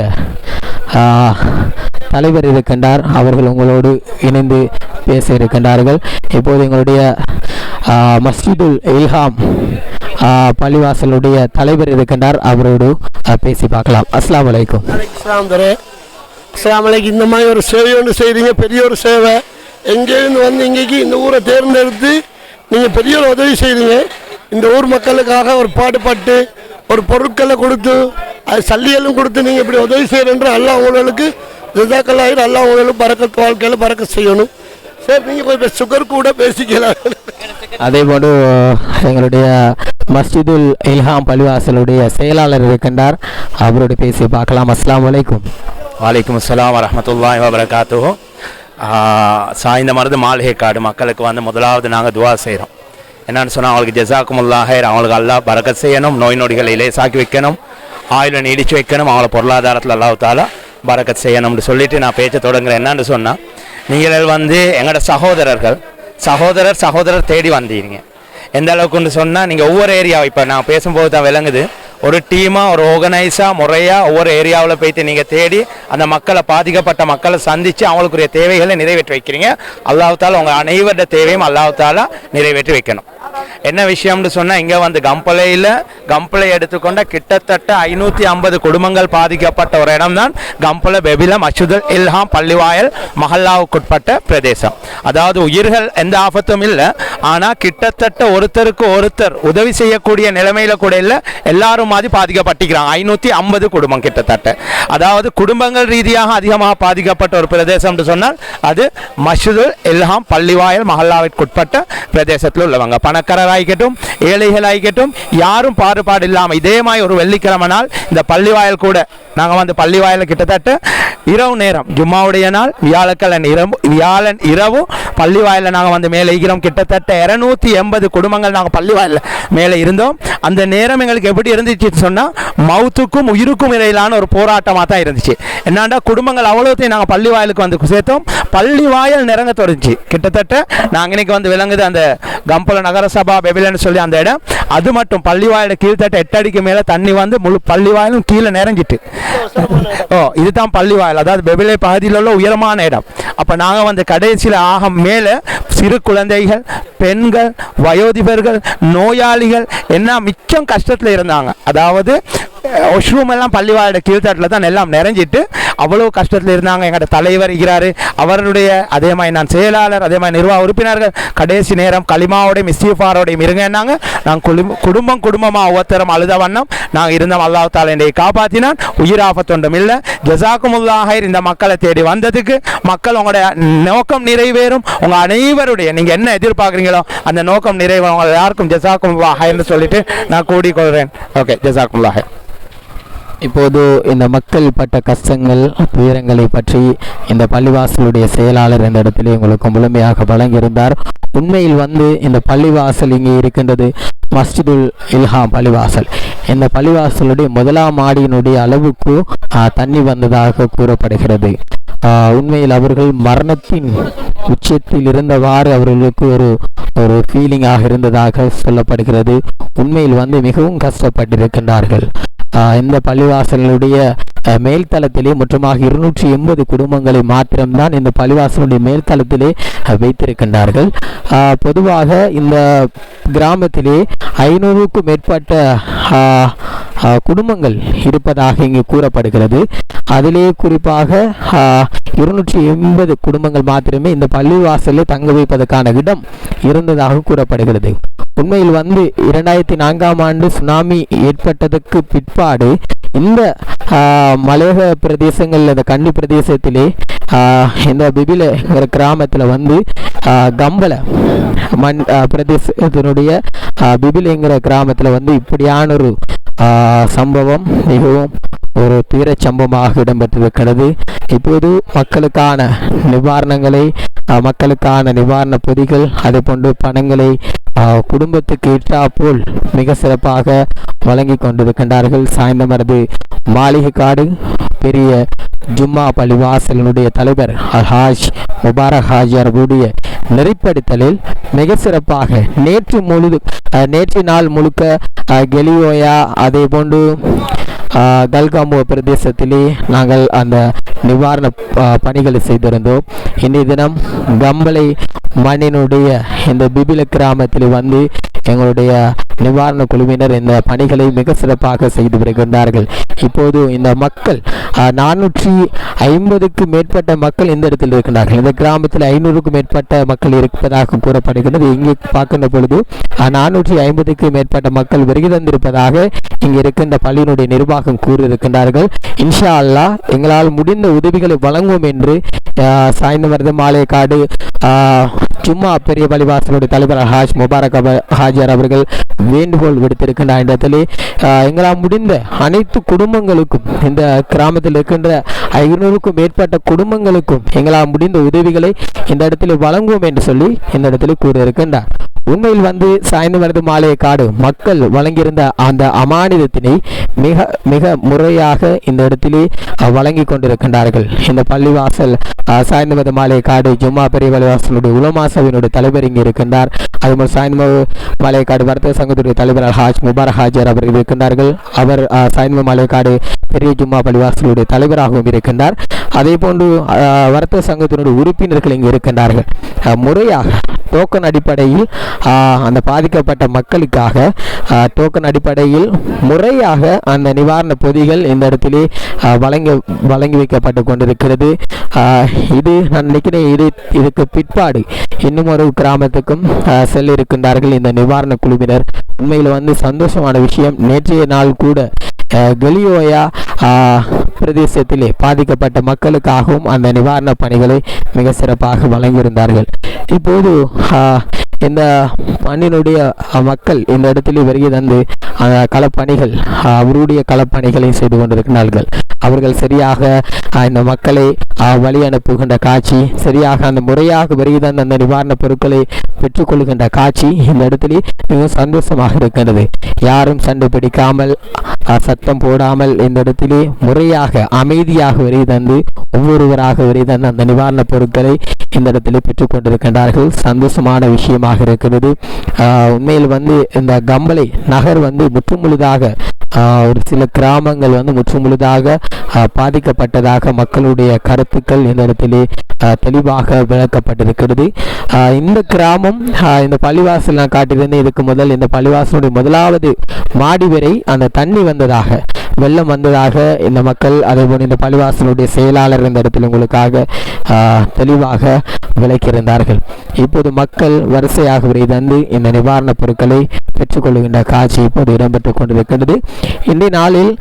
தலைவர் இருக்கின்றார். அவர்கள் உங்களோடு இணைந்து பேச இருக்கின்றார்கள். இப்போது எங்களுடைய மஸ்ஜிதுல் இல்ஹாம் பள்ளிவாசலுடைய தலைவர் இருக்கின்றார். அவரோடு பேசி பார்க்கலாம். அஸ்ஸலாமு அலைக்கும். அஸ்ஸலாமு அலைக்கும். இந்த மாதிரி ஒரு சேவை ஒன்று செய்கிறீங்க, பெரிய ஒரு சேவை. எங்கேருந்து வந்து இங்கேக்கு இந்த ஊரை தேர்ந்தெடுத்து நீங்கள் பெரிய ஒரு உதவி செய்கிறீங்க. இந்த ஊர் மக்களுக்காக ஒரு பாடுபட்டு ஒரு பொருட்களை கொடுத்து அது சல்லியெல்லாம் கொடுத்து நீங்கள் இப்படி உதவி செய்கிறன்ற அல்லாஹ் உங்களுக்கு ஜஸாக்கல்லாஹ், அல்லாஹ் உங்களுக்கு பரக்கத் வாழ்க்கையில் பறக்க செய்யணும். சரி, நீங்கள் கொஞ்சம் சுகர் கூட பேசிக்கலாம். அதே போன்று எங்களுடைய மஸ்ஜிதுல் இல்ஹாம் பள்ளிவாசலுடைய செயலாளர் இருக்கின்றார். அவரோடு பேசி பார்க்கலாம். அஸ்ஸலாமு அலைக்கும். வலைக்கம் அஸ்ஸலாம் வரஹ்மத்துல்லாஹி வபரகாத்துஹு. சாய்ந்தமருது மாளிகைக்காடு மக்களுக்கு வந்து முதலாவது நாங்கள் துவா செய்கிறோம். என்னென்னு சொன்னால் அவங்களுக்கு ஜஸாக்குமுல்லாஹ் ஹைர், அவங்களுக்கு அல்லாஹ் பரக்கத் செய்யணும், நோய் நொடிகளை லேசாக்கி வைக்கணும், ஆயுளை நீடிச்சு வைக்கணும், அவங்கள பொருளாதாரத்தில் அல்லாஹ் தாலா பரக்கத் செய்யணும்னு சொல்லிட்டு நான் பேச்ச தொடங்குறேன். என்னன்னு சொன்னால், நீங்கள் வந்து எங்களோட சகோதரர் தேடி வந்தீங்க. எந்த அளவுக்குன்னு சொன்னால், நீங்கள் ஒவ்வொரு ஏரியாவை இப்போ நான் பேசும்போது தான் விளங்குது, ஒரு டீமாக ஒரு ஆர்கனைஸாக முறையாக ஒவ்வொரு ஏரியாவில் போய்ட்டு நீங்கள் தேடி அந்த மக்களை பாதிக்கப்பட்ட மக்களை சந்தித்து அவங்களுக்குரிய தேவைகளை நிறைவேற்றி வைக்கிறீங்க. அல்லாஹ் தாலா உங்கள் அனைவருடைய தேவையும் அல்லாஹ் தாலா நிறைவேற்றி வைக்கணும். என்ன விஷயம்னு சொன்னால், இங்கே வந்து கம்பளை எடுத்துக்கொண்ட கிட்டத்தட்ட 550 குடும்பங்கள் பாதிக்கப்பட்ட ஒரு இடம் தான் கம்பளை பெபில மஸ்ஜிதுல் இல்ஹாம் பள்ளிவாயல் மஹல்லாவுக்குட்பட்ட பிரதேசம். அதாவது உயிர்கள் எந்த ஆபத்தும் இல்லை, ஆனால் கிட்டத்தட்ட ஒருத்தருக்கு ஒருத்தர் உதவி செய்யக்கூடிய நிலைமையில கூட இல்லை, எல்லாரும் மாதிரி பாதிக்கப்பட்டிருக்கிறாங்க. 550 குடும்பம் கிட்டத்தட்ட. அதாவது குடும்பங்கள் ரீதியாக அதிகமாக பாதிக்கப்பட்ட ஒரு பிரதேசம் என்று சொன்னால் அது மஸ்ஜிதுல் இல்ஹாம் பள்ளிவாயல் மஹல்லாவிற்குட்பட்ட பிரதேசத்தில் உள்ளவங்க, பணக்காரராய்க்கட்டும் ஏழைகளாய்க்கட்டும், யாரும் பாடுபாடு இல்லாமல் இதே மாதிரி ஒரு வெள்ளிக்கிழமை நாள் இந்த பள்ளிவாயல் கூட நாங்கள் வந்து பள்ளிவாயல் கிட்டத்தட்ட இரவு நேரம் ஜும்மாவுடைய நாள் வியாழன் இரவு பள்ளிவாயலில் நாங்கள் வந்து மேலே இருக்கிறோம். கிட்டத்தட்ட 280 குடும்பங்கள் நாங்கள் பள்ளிவாயலில் மேலே இருந்தோம். அந்த நேரம் எங்களுக்கு எப்படி இருந்துச்சுன்னு சொன்னால், மவுத்துக்கும் உயிருக்கும் இடையிலான ஒரு போராட்டமாக தான் இருந்துச்சு. என்னண்டா, குடும்பங்கள் அவ்வளோத்தையும் நாங்கள் பள்ளிவாயலுக்கு வந்து சேர்த்தோம். பள்ளிவாயல் நிறங்க தொடர்ச்சி. கிட்டத்தட்ட நாங்கள் இன்னைக்கு வந்து விளங்குது அந்த கம்பள நகரசபா பெபிலன்னு சொல்லி அந்த இடம், அது மட்டும் பள்ளிவாயல் கீழ்த்தட்ட 8 அடிக்கு மேலே தண்ணி வந்து முழு பள்ளிவாயலும் கீழே நிறைஞ்சிட்டு. இதுதான் பள்ளிவாயல், அதாவது பெபிலை பகுதியில் உள்ள உயரமான இடம். அப்போ நாங்கள் வந்து கடைசியில் ஆக மேலே சிறு குழந்தைகள், பெண்கள், வயோதிபர்கள், நோயாளிகள் என்ன மிச்சம் கஷ்டத்தில் இருந்தாங்க. அதாவது வாஷ்ரூம் எல்லாம் பள்ளிவாயோட கீழ்த்தட்டில் தான் எல்லாம் நிறைஞ்சிட்டு அவ்வளோ கஷ்டத்தில் இருந்தாங்க. எங்களோட தலைவர் இருக்கிறாரு, அவருடைய அதே மாதிரி நான் செயலாளர், அதே மாதிரி நிர்வாக உறுப்பினர்கள் கடைசி நேரம் களிமாவோடையும் இஸ்திஃபாரோடையும் இருங்கன்னாங்க. நாங்கள் குடும்பமாக ஒவ்வொருத்தரும் அழுத வண்ணம் நாங்கள் இருந்தோம். அல்லாஹ் தாலா என்னை காப்பாற்றினான், உயிர் ஆபத்தொன்றும் இல்லை. ஜஸாக்குமுல்லாஹ் ஹைர். இந்த மக்களை தேடி வந்ததுக்கு மக்கள் உங்களுடைய நோக்கம் நிறைவேறும். உங்கள் அனைவருடைய நீங்கள் என்ன எதிர்பார்க்குறீங்களோ அந்த நோக்கம் நிறைவேறும். உங்களை யாருக்கும் ஜஸாக்குமுல்லாஹ் ஹைர்னு சொல்லிட்டு நான் கூடிக்கொள்கிறேன். ஓகே, ஜஸாக்குமுல்லாஹ் ஹைர். இப்போது இந்த மக்கள் பட்ட கஷ்டங்கள் துயரங்களை பற்றி இந்த பள்ளிவாசலுடைய செயலாளர் இந்த இடத்திலே உங்களுக்கு முழுமையாக வழங்கியிருந்தார். உண்மையில் இந்த பள்ளிவாசல் இங்கே இருக்கின்றது மஸ்ஜிதுல் இல்ஹாம் பள்ளிவாசல். இந்த பள்ளிவாசலுடைய முதலாம் மாடியினுடைய அளவுக்கு தண்ணி வந்ததாக கூறப்படுகிறது. உண்மையில் அவர்கள் மரணத்தின் உச்சத்தில் இருந்தவாறு அவர்களுக்கு ஒரு ஃபீலிங்காக இருந்ததாக சொல்லப்படுகிறது. உண்மையில் மிகவும் கஷ்டப்பட்டிருக்கின்றார்கள். இந்த பள்ளிவாசலுடைய மேல்தளத்திலே மொத்தமாக 280 குடும்பங்களை மாத்திரம்தான் இந்த பள்ளிவாசலுடைய மேல்தளத்திலே வைத்திருக்கின்றார்கள். பொதுவாக இந்த கிராமத்திலே 500க்கும் மேற்பட்ட குடும்பங்கள் இருப்பதாக இங்கு கூறப்படுகிறது. அதிலே குறிப்பாக 280 குடும்பங்கள் மாத்திரமே இந்த பள்ளிவாசலில் தங்க வைப்பதற்கான இடம் இருந்ததாக கூறப்படுகிறது. உண்மையில் 2004ஆம் ஆண்டு சுனாமி ஏற்பட்டதற்கு பிற்பாடு இந்த மலையக பிரதேசங்கள் இந்த கண்டி பிரதேசத்திலே இந்த பிபில கிராமத்தில் கம்பல மண் பிரதேசத்தினுடைய பிபிலங்கிற கிராமத்தில் இப்படியான ஒரு சம்பவம் மிகவும் ஒரு துயரச் சம்பவமாக இடம்பெற்றிருக்கிறது. இப்போது மக்களுக்கான நிவாரணங்களை மக்களுக்கான நிவாரண பொதிகள் அதே போன்று பணங்களை குடும்பத்துக்கு ஏற்றாப்போல் மிக சிறப்பாக வழங்கி கொண்டிருக்கின்றார்கள். சாய்ந்தமரது மாளிகைக்காடு பெரிய ஜும்மா பள்ளிவாசலினுடைய தலைவர் அல்ஹாஜ் முபாரக் ஹாஜியார் அவருடைய நெறிப்படுத்தலில் மிக சிறப்பாக நேற்று நாள் முழுக்க கெலியோயா அதே போன்று கல்காம்போ பிரதேசத்திலே நாங்கள் அந்த நிவாரண பணிகளை செய்திருந்தோம். இன்றைய தினம் கம்பளை மண்ணினுடைய இந்த பிபில கிராமத்தில் எங்களுடைய நிவாரண குழுவினர் இந்த பணிகளை மிக சிறப்பாக செய்து வருகின்றார்கள். இப்போது இந்த மக்கள் 450க்கு மேற்பட்ட மக்கள் இந்த இடத்தில் இருக்கின்றார்கள். இந்த கிராமத்தில் 500க்கும் மேற்பட்ட மக்கள் இருப்பதாக கூறப்படுகிறது. இங்கே பார்க்கின்ற பொழுது 450க்கு மேற்பட்ட மக்கள் வருகை தந்திருப்பதாக இங்கு இருக்கின்ற பள்ளியினுடைய நிர்வாகம் கூறியிருக்கின்றார்கள். இன்ஷா அல்லாஹ் எங்களால் முடிந்த உதவிகளை வழங்குவோம் என்று சாய்ந்தமருது மாலைக்காடு ஜும்மா பெரிய பள்ளிவாசலுடைய தலைவர் ஹாஜ் முபாரக் ஹாஜியார் அவர்கள் வேண்டுகோள் விடுத்திருக்கின்ற இடத்திலே எங்களால் முடிந்த அனைத்து குடும்பங்களுக்கும் இந்த கிராமத்தில் இருக்கின்ற 500க்கும் மேற்பட்ட குடும்பங்களுக்கும் எங்களால் முடிந்த உதவிகளை இந்த இடத்திலே வழங்குவோம் என்று சொல்லி இந்த இடத்திலே கூறியிருக்கின்றார். உண்மையில் சாய்ந்தமருது மாலைக்காடு மக்கள் வழங்கியிருந்த அந்த அமானிதத்தினை மிக மிக முறையாக இந்த இடத்திலே வழங்கி கொண்டிருக்கின்றார்கள். இந்த பள்ளிவாசல் சாய்ந்தமருது மாலைக்காடு ஜும்மா பெரிய பள்ளிவாசலுடைய உலமா சபையினுடைய தலைவர் இங்கே இருக்கின்றார். அதுபோல் சாய்ந்தமருது மாலைக்காடு வர்த்தக சங்கத்துடைய தலைவர் அல்ஹாஜ் முபாரக் ஹாஜியார் அவர்கள் இருக்கின்றார்கள். அவர் சாய்ந்தமருது மாலைக்காடு பெரிய ஜும்மா பள்ளிவாசலுடைய தலைவராகவும் இருக்கின்றார். அதே போன்று வர்த்தக சங்கத்தினுடைய உறுப்பினர்கள் இங்கே இருக்கின்றார்கள். முறையாக டோக்கன் அடிப்படையில் அந்த பாதிக்கப்பட்ட மக்களுக்காக டோக்கன் அடிப்படையில் முறையாக அந்த நிவாரண பொதிகள் இந்த இடத்திலே வழங்கி வைக்கப்பட்டு கொண்டிருக்கிறது. இது நான் நினைக்கிறேன் இதுக்கு பிற்பாடு இன்னும் ஒரு கிராமத்துக்கும் செல்ல இருக்கின்றார்கள் இந்த நிவாரண குழுவினர். உண்மையில் சந்தோஷமான விஷயம், நேற்றைய நாள் கூட கெலியோயா பிரதேசத்திலே பாதிக்கப்பட்ட மக்களுக்காகவும் அந்த நிவாரண பணிகளை மிக சிறப்பாக வழங்கியிருந்தார்கள். இப்போது இந்த மண்ணினுடைய மக்கள் இந்த இடத்திலே வருகை தந்து அந்த களப்பணிகள் அவருடைய களப்பணிகளை செய்து கொண்டிருக்கிறார்கள். அவர்கள் சரியாக இந்த மக்களை வழி அனுப்புகின்ற காட்சி, சரியாக அந்த முறையாக வருகை தந்த அந்த நிவாரண பொருட்களை பெற்றுக்கொள்கின்ற காட்சி இந்த இடத்திலே மிகவும் சந்தோஷமாக இருக்கின்றது. யாரும் சண்டை பிடிக்காமல் சத்தம் போடாமல் இந்த இடத்திலே முறையாக அமைதியாக வருகை தந்து ஒவ்வொருவராக வருகை தந்து அந்த நிவாரண பொருட்களை இந்த இடத்திலே பெற்றுக்கொண்டிருக்கின்றார்கள். சந்தோஷமான விஷயமாக இருக்கிறது. உண்மையில் இந்த கம்பளை நகர் முற்றுமுழுதாக ஒரு சில கிராமங்கள் முற்றுமுழுதாக பாதிக்கப்பட்டதாக மக்களுடைய கருத்துக்கள் இந்த இடத்திலே தெளிவாக விளக்கப்பட்டிருக்கிறது. இந்த கிராமம் இந்த பள்ளிவாசல் நான் காட்டியிருந்தேன். இதுக்கு முதல் இந்த பள்ளிவாசலுடைய முதலாவது மாடி வரை அந்த தண்ணி வந்ததாக, வெள்ளம் வந்ததாக இந்த மக்கள் அதேபோல் இந்த பள்ளிவாசலுடைய செயலாளர் இந்த இடத்தில் உங்களுக்காக தெளிவாக விளக்கியிருந்தார்கள். இப்போது மக்கள் வரிசையாக விரை தந்து இந்த நிவாரணப் பொருட்களை பெற்றுக்கொள்கின்ற காட்சி இப்போது இடம்பெற்றுக் கொண்டிருக்கிறது. இன்றைய நாளில்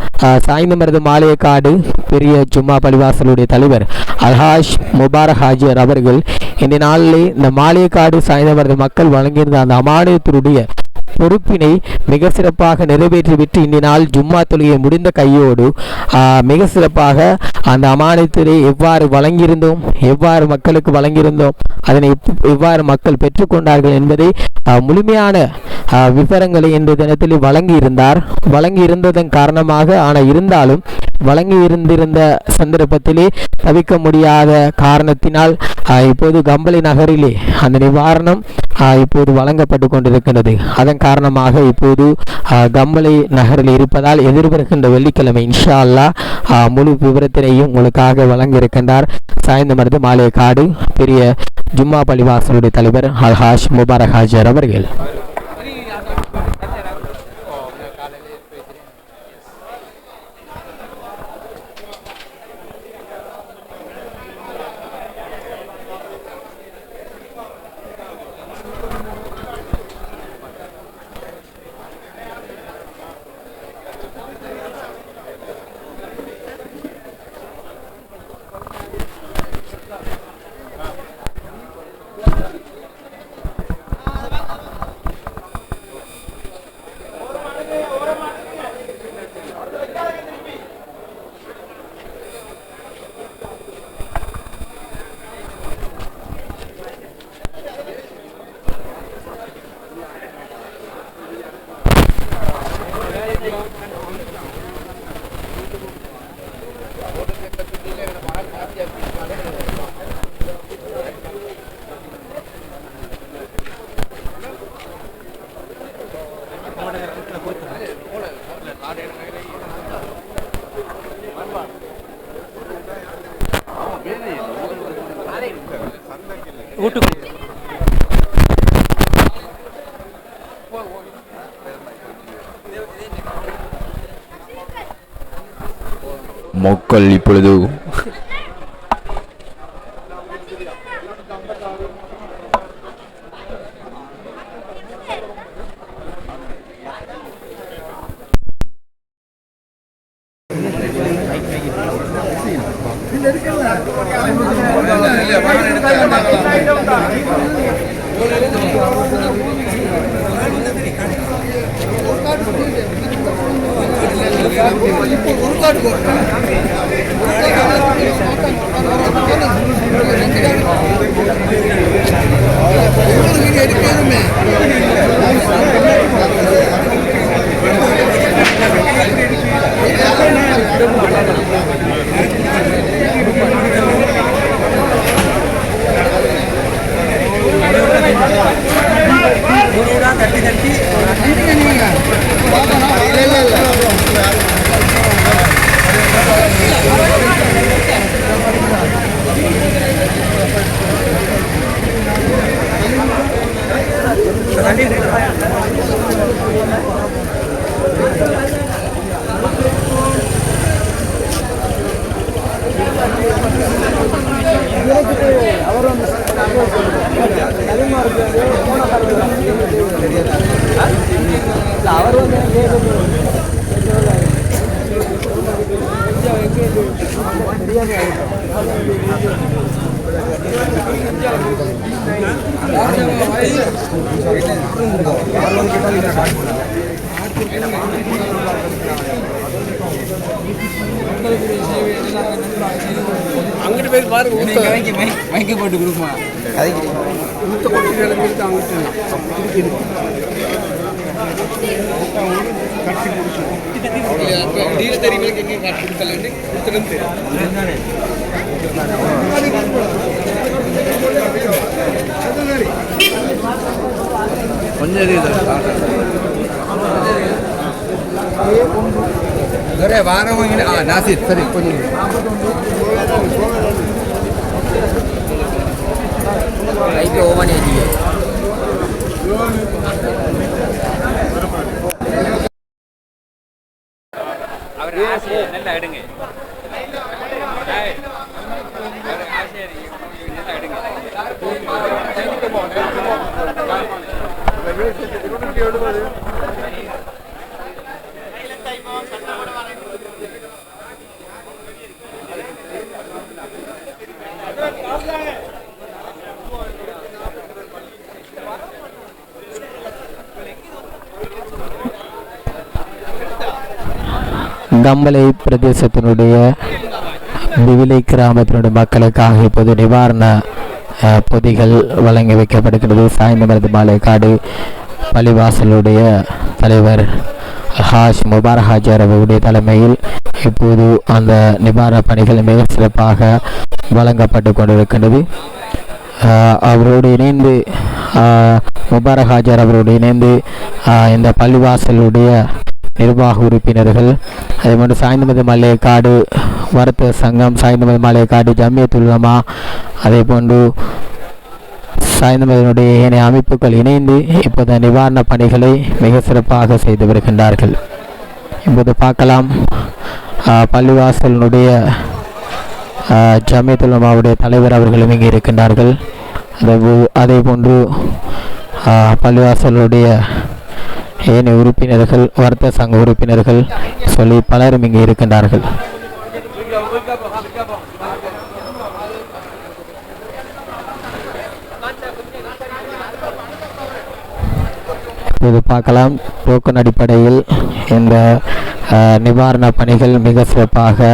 சாய்ந்தமருது மாலைக்காடு பெரிய ஜும்மா பள்ளிவாசலுடைய தலைவர் அல்ஹாஜ் முபாரக் ஹாஜியார் அவர்கள் இன்றைய நாளிலே இந்த மாலைக்காடு சாய்ந்தமருது மக்கள் வழங்கியிருந்த அந்த அமானியத்தினுடைய பொறுப்பினை மிக சிறப்பாக நிறைவேற்றிவிட்டு இன்றைய நாள் ஜும்மா தொழுகை முடிந்த கையோடு மிக சிறப்பாக அந்த அமானியத்திலே எவ்வாறு வழங்கியிருந்தோம், எவ்வாறு மக்களுக்கு வழங்கியிருந்தோம், அதனை எவ்வாறு மக்கள் பெற்றுக்கொண்டார்கள் என்பதை முழுமையான விவரங்களை இன்று தினத்தில் வழங்கி இருந்ததன் காரணமாக இருந்தாலும் வழங்கி இருந்திருந்த சந்தர்ப்பத்திலே தவிர்க்க முடியாத காரணத்தினால் இப்போது கம்பளி நகரிலே அந்த நிவாரணம் இப்போது வழங்கப்பட்டு கொண்டிருக்கின்றது. அதன் காரணமாக இப்போது கம்பளி நகரில் இருப்பதால் எதிர்வருகின்ற வெள்ளிக்கிழமை இன்ஷா அல்லாஹ் முழு விவரத்தினையும் உங்களுக்காக வழங்க இருக்கின்றார் சாய்ந்தமருது மாலையக்காடு பெரிய ஜும்மா பள்ளிவாசலுடைய தலைவர் அல்ஹாஜ் முபாரக் ஹாஜர் அவர்கள். மக்கள் இப்பொழுது அங்கிட்டு போய் பாருங்க மைக்க போட்டு கொடுக்குமா தெரியுங்களுக்கு எங்கே காட்டி கொடுக்கலன்னு கொடுத்துருந்து கொஞ்சம் வாரம் நாசித் சரி கொஞ்சம் லைட்டு ஓவன் ஏற்றிக்க நல்லா எடுங்க கம்பளை பிரதேசத்தினுடைய விவிலை கிராமத்தினுடைய மக்களுக்காக இப்போது நிவாரண பொதிகள் வழங்கி வைக்கப்படுகிறது. சாய்ந்தமரது மாலைக்காடு பள்ளிவாசலுடைய தலைவர் ஹாஜ் முபாரக் ஹாஜர் அவருடைய தலைமையில் இப்போது அந்த நிவாரணப் பணிகள் மிக சிறப்பாக வழங்கப்பட்டு கொண்டிருக்கின்றது. அவரோடு இணைந்து முபாரக் ஹாஜர் அவரோடு இணைந்து இந்த பள்ளிவாசலுடைய நிர்வாக உறுப்பினர்கள், அதேபோன்று சாய்ந்தமது மல்லைக்காடு வர்த்தக சங்கம், சாய்ந்தமது மல்லைக்காடு ஜம்மியத்துல் உலமா, அதேபோன்று சாய்ந்தமதனுடைய ஏனைய அமைப்புகள் இணைந்து இப்போது நிவாரண பணிகளை மிக சிறப்பாக செய்து வருகின்றார்கள். இப்போது பார்க்கலாம் பள்ளிவாசலினுடைய ஜம்மியத்துல் உலமாவுடைய தலைவர் அவர்களும் இங்கே இருக்கின்றார்கள். அதேபோன்று பள்ளிவாசலுடைய ஏனைய உறுப்பினர்கள், வர்த்தக சங்க உறுப்பினர்கள் சொல்லி பலரும் இங்கே இருக்கின்றார்கள். இப்போது பார்க்கலாம் டோக்கன் அடிப்படையில் இந்த நிவாரண பணிகள் மிக சிறப்பாக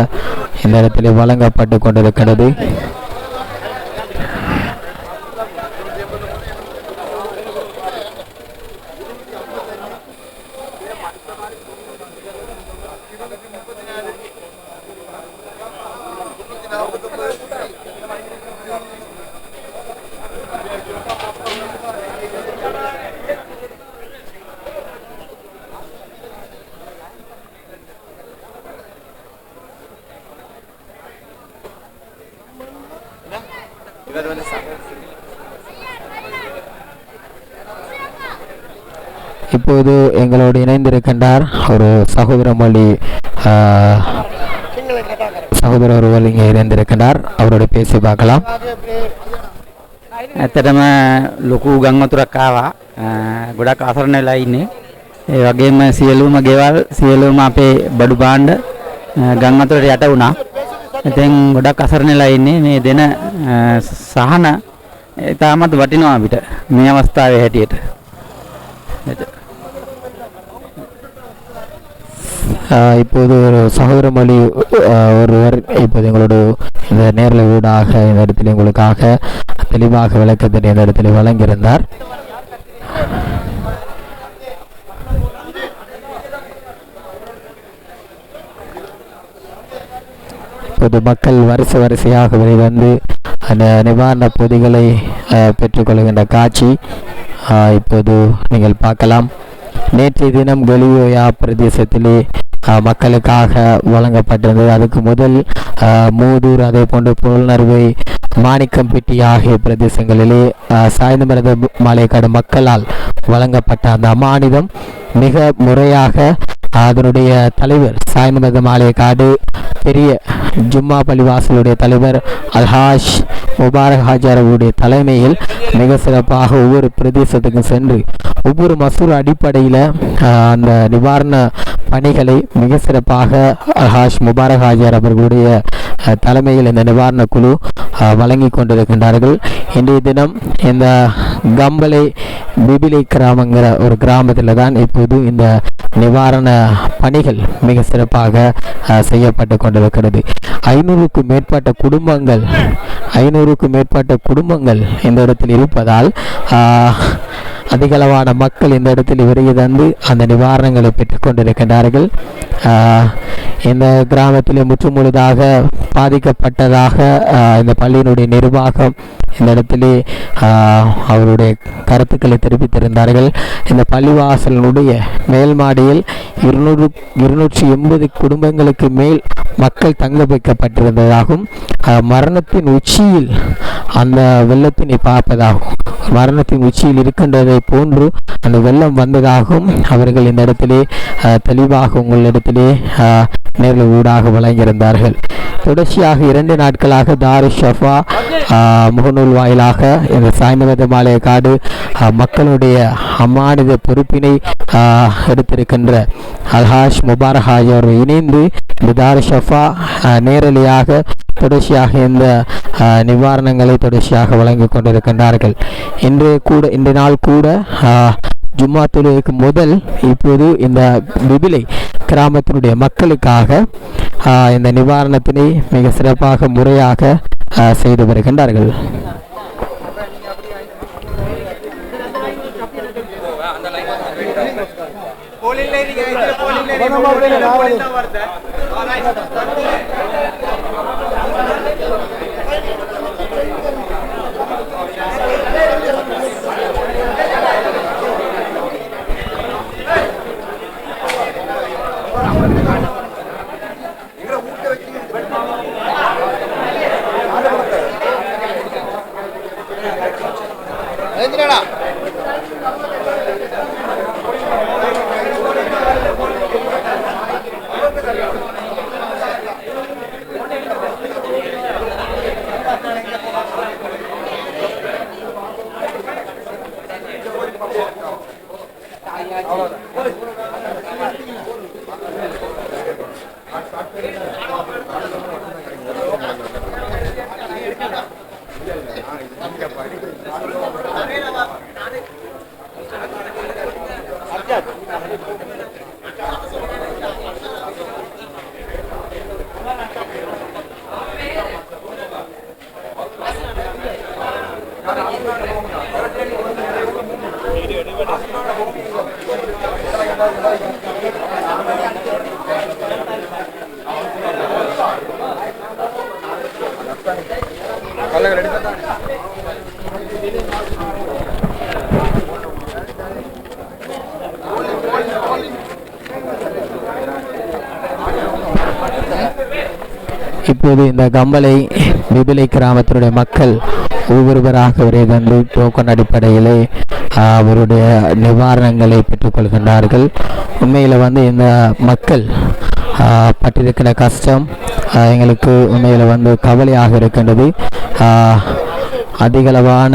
இந்த இடத்தில் வழங்கப்பட்டு கொண்டிருக்கிறது. இப்போது எங்களோடு இணைந்திருக்கின்றார் ஒரு சகோதர மொழி சகோதரர் ஒருவர் இங்கே இணைந்திருக்கின்றார். அவரோட பேசி பார்க்கலாம். ඇත්තටම ලොකු ගම් වතුරක් ආවා. ගොඩක් අසරණ වෙලා ඉන්නේ. ඒ වගේම සියලුම ගෙවල් සියලුම අපේ බඩු භාණ්ඩ ගම් වතුරට යට වුණා. ඉතින් ගොඩක් අසරණ වෙලා ඉන්නේ. මේ දෙන සහන තාමත් වටිනවා අපිට මේ අවස්ථාවේ හැටියට. இப்போது ஒரு சகோதர மொழி ஒருவர் இப்போது எங்களோட இந்த நேரலை ஊடாக இந்த இடத்துல உங்களுக்காக தெளிவாக விளக்கத்தினை இந்த இடத்துல வழங்கியிருந்தார். இப்போது மக்கள் வரிசையாக வெளிவந்து அந்த நிவாரண பொதிகளை பெற்றுக்கொள்கின்ற காட்சி இப்போது நீங்கள் பார்க்கலாம். நேற்றைய தினம் கலியோயா பிரதேசத்திலே மக்களுக்காக வழங்கப்பட்டிருந்தது. அதுக்கு முதல் மூதூர், அதே போன்று புலனறுவை, மாணிக்கம்பட்டி ஆகிய பிரதேசங்களிலே சாய்ந்தமரது மாலைக்காடு மக்களால் வழங்கப்பட்ட அந்த அமானிதம் மிக முறையாக அதனுடைய தலைவர் சாய்ந்தமரது மாலைக்காடு பெரிய ஜும்மா பள்ளிவாசலுடைய தலைவர் அல்ஹாஜ் முபாரக் ஹாஜர் அவருடைய தலைமையில் மிக சிறப்பாக ஒவ்வொரு பிரதேசத்துக்கும் சென்று ஒவ்வொரு மசூர் அடிப்படையில் அந்த நிவாரண பணிகளை மிக சிறப்பாக அல்ஹாஜ் முபாரக் ஹாஜர் அவர்களுடைய தலைமையில் இந்த நிவாரண குழு வழங்கி கொண்டிருக்கின்றார்கள். இன்றைய தினம் இந்த கம்பளை பிபிலை கிராமங்கிற ஒரு கிராமத்தில் தான் இப்போது இந்த நிவாரண பணிகள் மிக சிறப்பாக செய்யப்பட்டு கொண்டிருக்கிறது. 500க்கும் மேற்பட்ட குடும்பங்கள் இந்த இடத்தில் இருப்பதால் அதிகளவான மக்கள் இந்த இடத்தில் விரைவு தந்து அந்த நிவாரணங்களை பெற்றுக்கொண்டிருக்கின்றார்கள். இந்த கிராமத்தில் முற்றுமுழுதாக பாதிக்கப்பட்டதாக இந்த பள்ளியினுடைய நிர்வாகம் இந்த இடத்திலே அவருடைய கருத்துக்களை தெரிவித்திருந்தார்கள். இந்த பள்ளிவாசலினுடைய மேல் மாடியில் 280 குடும்பங்களுக்கு மேல் மக்கள் தங்க வைக்கப்பட்டிருந்ததாகவும் மரணத்தின் உச்சியில் அந்த வெள்ளத்தினை பார்ப்பதாகவும் மரணத்தின் உச்சியில் இருக்கின்றதை போன்று அந்த வெள்ளம் வந்ததாகவும் அவர்கள் இந்த இடத்திலே தெளிவாக உங்களிடத்திலே நேரில் ஊடாக வழங்கியிருந்தார்கள். தொடர்ச்சியாக 2 நாட்களாக தாரு ஷஃபா முகநூல் வாயிலாக இந்த சாய்ந்தமரது மாலைக்காடு மக்களுடைய அம்மானித பொறுப்பினை எடுத்திருக்கின்ற அல்ஹாஜ் முபாரக் ஹாஜர் இணைந்து இந்த தாரு ஷஃபா நேரடியாக தொடர்ச்சியாக இந்த நிவாரணங்களை தொடர்ச்சியாக வழங்கி கொண்டிருக்கின்றார்கள். இன்றைய நாள் கூட ஜும்மா தொழுகைக்கு முதல் இப்போது இந்த பிபிலை கிராமத்தினுடைய மக்களுக்காக இந்த நிவாரணத்தினை மிக சிறப்பாக முறையாக செய்து வருகின்றார்கள். இப்போது இந்த கம்பளை பிபிலை கிராமத்தினுடைய மக்கள் ஒவ்வொருவராக ஒரே தந்து டோக்கன் அடிப்படையிலே அவருடைய நிவாரணங்களை பெற்றுக்கொள்கின்றார்கள். உண்மையில் இந்த மக்கள் பட்டிருக்கிற கஷ்டம் எங்களுக்கு உண்மையில் கவலையாக இருக்கின்றது. அதிகளவான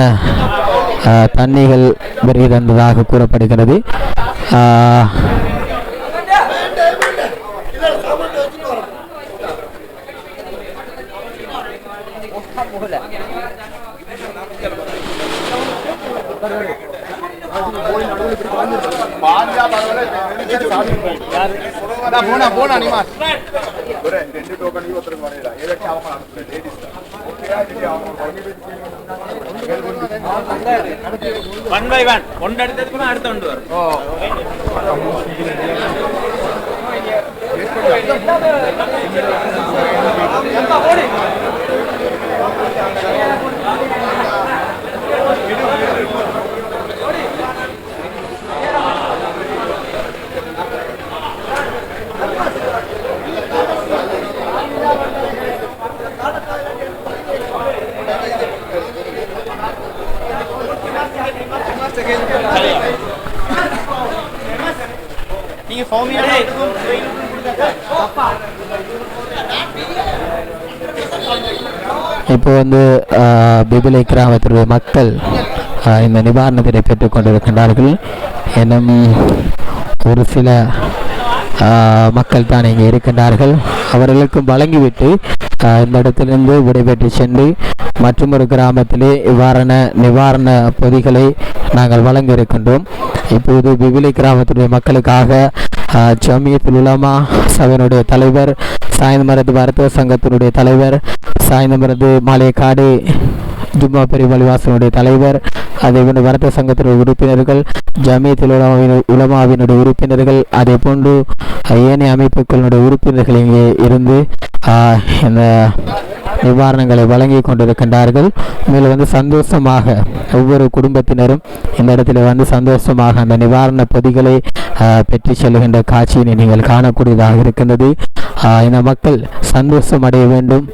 தண்ணிகள் வருகை தந்ததாக கூறப்படுகிறது. One by one. One அடுத்த ஒன்று வரும். நீங்க ஃபார்மியா இப்போ பிபிலை கிராமத்தினுடைய மக்கள் இந்த நிவாரணத்தை பெற்றுக் கொண்டிருக்கின்றார்கள். இன்னும் ஒரு சில மக்கள் தான் இங்கே இருக்கின்றார்கள். அவர்களுக்கு வழங்கிவிட்டு இந்த இடத்திலிருந்து விடைபெற்று சென்று மற்றொரு கிராமத்திலே இவ்வாறான நிவாரண பொதிகளை நாங்கள் வழங்க இருக்கின்றோம். இப்போது பிபிலை கிராமத்தினுடைய மக்களுக்காக ஜமியத்துல் உலமா சபையினுடைய தலைவர், சாய்ந்தமரது மருத்துவ சங்கத்தினுடைய தலைவர், சாய்ந்தமரது மாலையக்காடு ஜும்மா பெருமலிவாசனுடைய தலைவர், அதேபோன்று மருத்துவ சங்கத்தினுடைய உறுப்பினர்கள், ஜமியத்துல் உலமாவினுடைய உறுப்பினர்கள், அதே போன்று ஏனைய அமைப்புகளுடைய உறுப்பினர்கள் இங்கே இருந்து இந்த நிவாரணங்களை வழங்கி கொண்டிருக்கின்றார்கள். மேலும் சந்தோஷமாக ஒவ்வொரு குடும்பத்தினரும் இந்த இடத்துல சந்தோஷமாக அந்த நிவாரண பொதிகளை பெற்று செல்கின்ற காட்சியினை நீங்கள் காணக்கூடியதாக இருக்கின்றது. இந்த மக்கள் சந்தோஷம் அடைய வேண்டும்.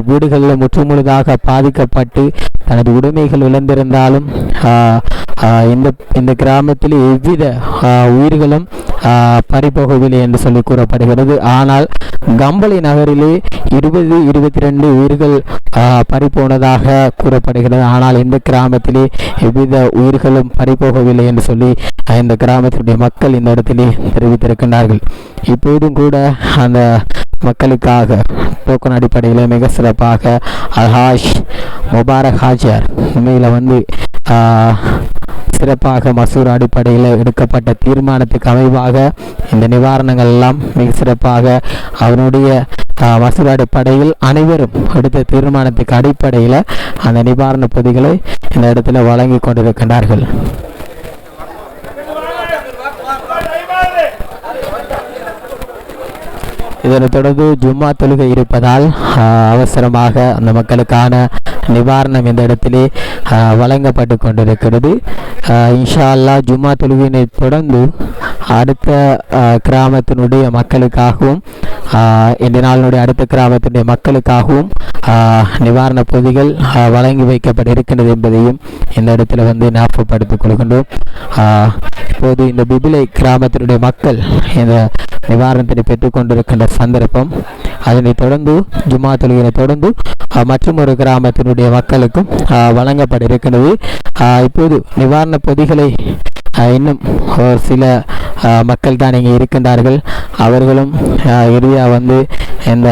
வீடுகளில் முற்றுமுழுதாக பாதிக்கப்பட்டு தனது உடைமைகள் இழந்திருந்தாலும் இந்த கிராமத்தில் எவ்வித உயிர்களும் பறிபோகவில்லை என்று சொல்லி கூறப்படுகிறது. ஆனால் கம்பளை நகரிலே 22 உயிர்கள் பறிபோனதாக கூறப்படுகிறது. ஆனால் இந்த கிராமத்திலே எவ்வித உயிர்களும் பறிபோகவில்லை என்று சொல்லி இந்த கிராமத்தினுடைய மக்கள் இந்த இடத்திலே தெரிவித்திருக்கின்றார்கள். இப்போதும் கூட அந்த மக்களுக்காக டோக்கன் அடிப்படையில் மிக சிறப்பாக அல்ஹாஜ் முபாரக் ஹாஜியார் உண்மையில் சிறப்பாக மசூர் அடிப்படையில் எடுக்கப்பட்ட தீர்மானத்துக்கு அமைவாக இந்த நிவாரணங்கள் எல்லாம் மிக சிறப்பாக அவனுடைய மசூர் அடிப்படையில் அனைவரும் எடுத்த தீர்மானத்துக்கு அடிப்படையில் அந்த நிவாரண பொதிகளை இந்த இடத்துல வழங்கி கொண்டிருக்கின்றார்கள். இதனைத் தொடர்ந்து ஜும்மா தொழுகை இருப்பதால் அவசரமாக அந்த மக்களுக்கான நிவாரணம் இந்த இடத்திலே வழங்கப்பட்டு கொண்டிருக்கிறது. இன்ஷா அல்லாஹ் ஜும்மா தொழுகையினை தொடர்ந்து அடுத்த கிராமத்தினுடைய மக்களுக்காகவும் இந்த நாளினுடைய அடுத்த கிராமத்தினுடைய மக்களுக்காகவும் நிவாரண பொதிகள் வழங்கி வைக்கப்பட இருக்கின்றது என்பதையும் இந்த இடத்துல வந்து ஞாபகப்படுத்திக் கொள்கின்றோம். இப்போது இந்த பிபிலை கிராமத்தினுடைய மக்கள் இந்த நிவாரணத்தினை பெற்றுக்கொண்டிருக்கின்ற சந்தர்ப்பம். அதனைத் தொடர்ந்து ஜும்மா தொழுகையை தொடர்ந்து மற்றும் ஒரு கிராமத்தினுடைய மக்களுக்கும் வழங்கப்பட இருக்கின்றது. இப்போது நிவாரண பொதிகளை இன்னும் ஒரு சில மக்கள் தான் இங்கே இருக்கின்றார்கள். அவர்களும் இறுதியாக வந்து இந்த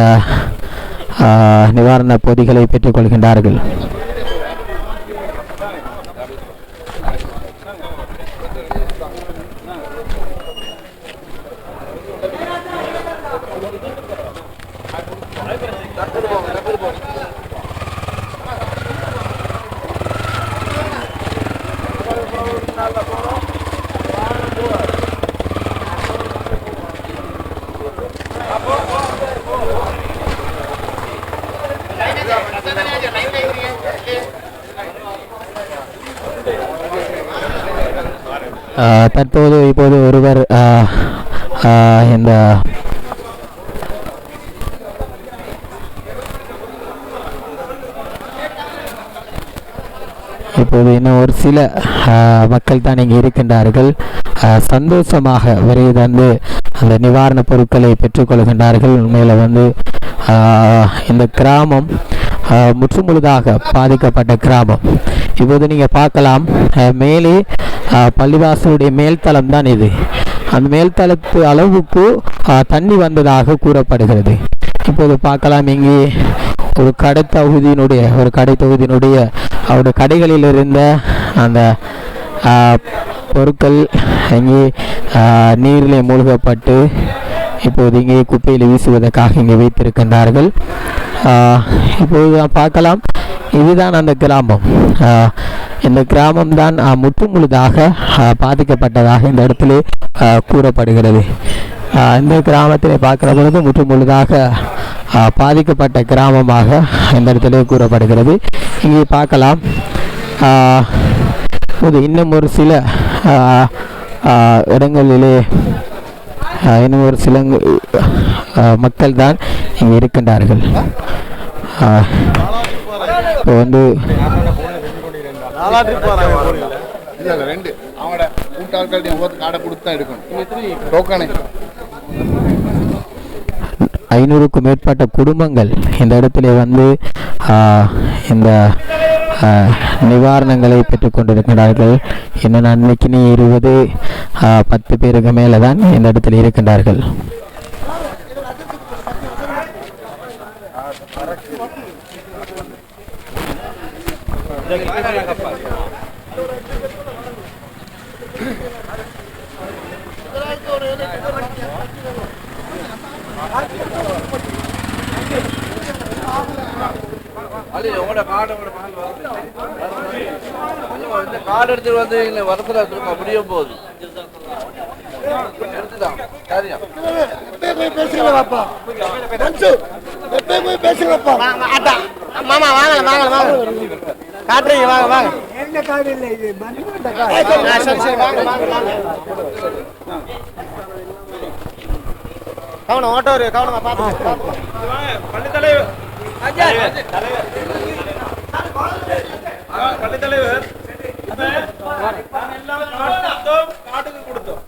நிவாரண பொதிகளை பெற்றுக்கொள்கின்றார்கள். இப்போது ஒருவர் இந்த இப்போது இன்னும் ஒரு சில மக்கள் தான் இங்கே இருக்கின்றார்கள். சந்தோஷமாக விரைவு தந்து அந்த நிவாரண பொருட்களை பெற்றுக்கொள்கின்றார்கள். உண்மையில் வந்து இந்த கிராமம் முற்றுமுழுதாக பாதிக்கப்பட்ட கிராமம். இப்போது நீங்கள் பார்க்கலாம், மேலே பள்ளிவாசலுடைய மேல்தளம் தான் இது. அந்த மேல்தளத்து அளவுக்கு தண்ணி வந்ததாக கூறப்படுகிறது. இப்போது பார்க்கலாம், இங்கே ஒரு கடை தொகுதியினுடைய அவருடைய கடைகளில் இருந்த அந்த பொருட்கள் இங்கே நீரிலே மூழ்கப்பட்டு இப்போது இங்கே குப்பையில் வீசுவதற்காக இங்கே வைத்திருக்கின்றார்கள். இப்போது பார்க்கலாம், இதுதான் அந்த கிராமம். இந்த கிராமம்தான் முற்றுமுழுதாக பாதிக்கப்பட்டதாக இந்த இடத்திலே கூறப்படுகிறது. இந்த கிராமத்திலே பார்க்கிற பொழுது முற்றுமுழுதாக பாதிக்கப்பட்ட கிராமமாக இந்த இடத்திலே கூறப்படுகிறது. இங்கே பார்க்கலாம், இன்னும் ஒரு சில இடங்களிலே இன்னும் ஒரு சில மக்கள் தான் இங்கே இருக்கின்றார்கள். இப்போ வந்து ஐநூறுக்கும் மேற்பட்ட குடும்பங்கள் இந்த இடத்துல வந்து இந்த நிவாரணங்களை பெற்றுக்கொண்டிருக்கிறார்கள். இன்னும் அன்னைக்கு 20-10 பேருக்கு மேலே தான் இந்த இடத்துல இருக்கின்றார்கள். கார்டு எடுத்து வந்து வரத்துல திரும்ப முடியும் போது மாமா வாங்க வாங்க வாங்க காட்டுறீங்க, வாங்க வாங்க. கவனம் ஓட்டோ கவனமா பார்த்து பள்ளித்தலைவர் காட்டுக்கு கொடுத்தோம்.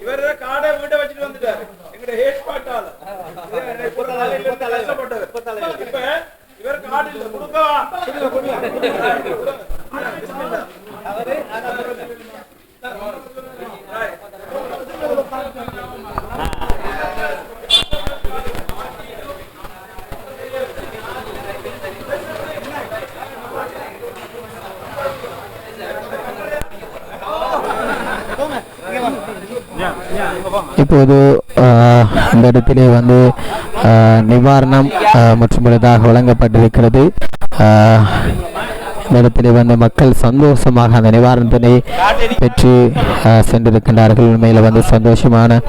இவர் காடை வீட்டை வச்சுட்டு வந்துட்டாரு. எங்களுடைய ஏற்பாட்டாளர் இப்ப இவர் காடு கொடுக்கவா இப்போது இந்த இடத்திலே வந்து நிவாரணம் முற்றுமுழுதாக வழங்கப்பட்டிருக்கிறது. இந்த இடத்திலே வந்து மக்கள் சந்தோஷமாக அந்த நிவாரணத்தினை பெற்று சென்றிருக்கின்றார்கள். உண்மையில் வந்து சந்தோஷமான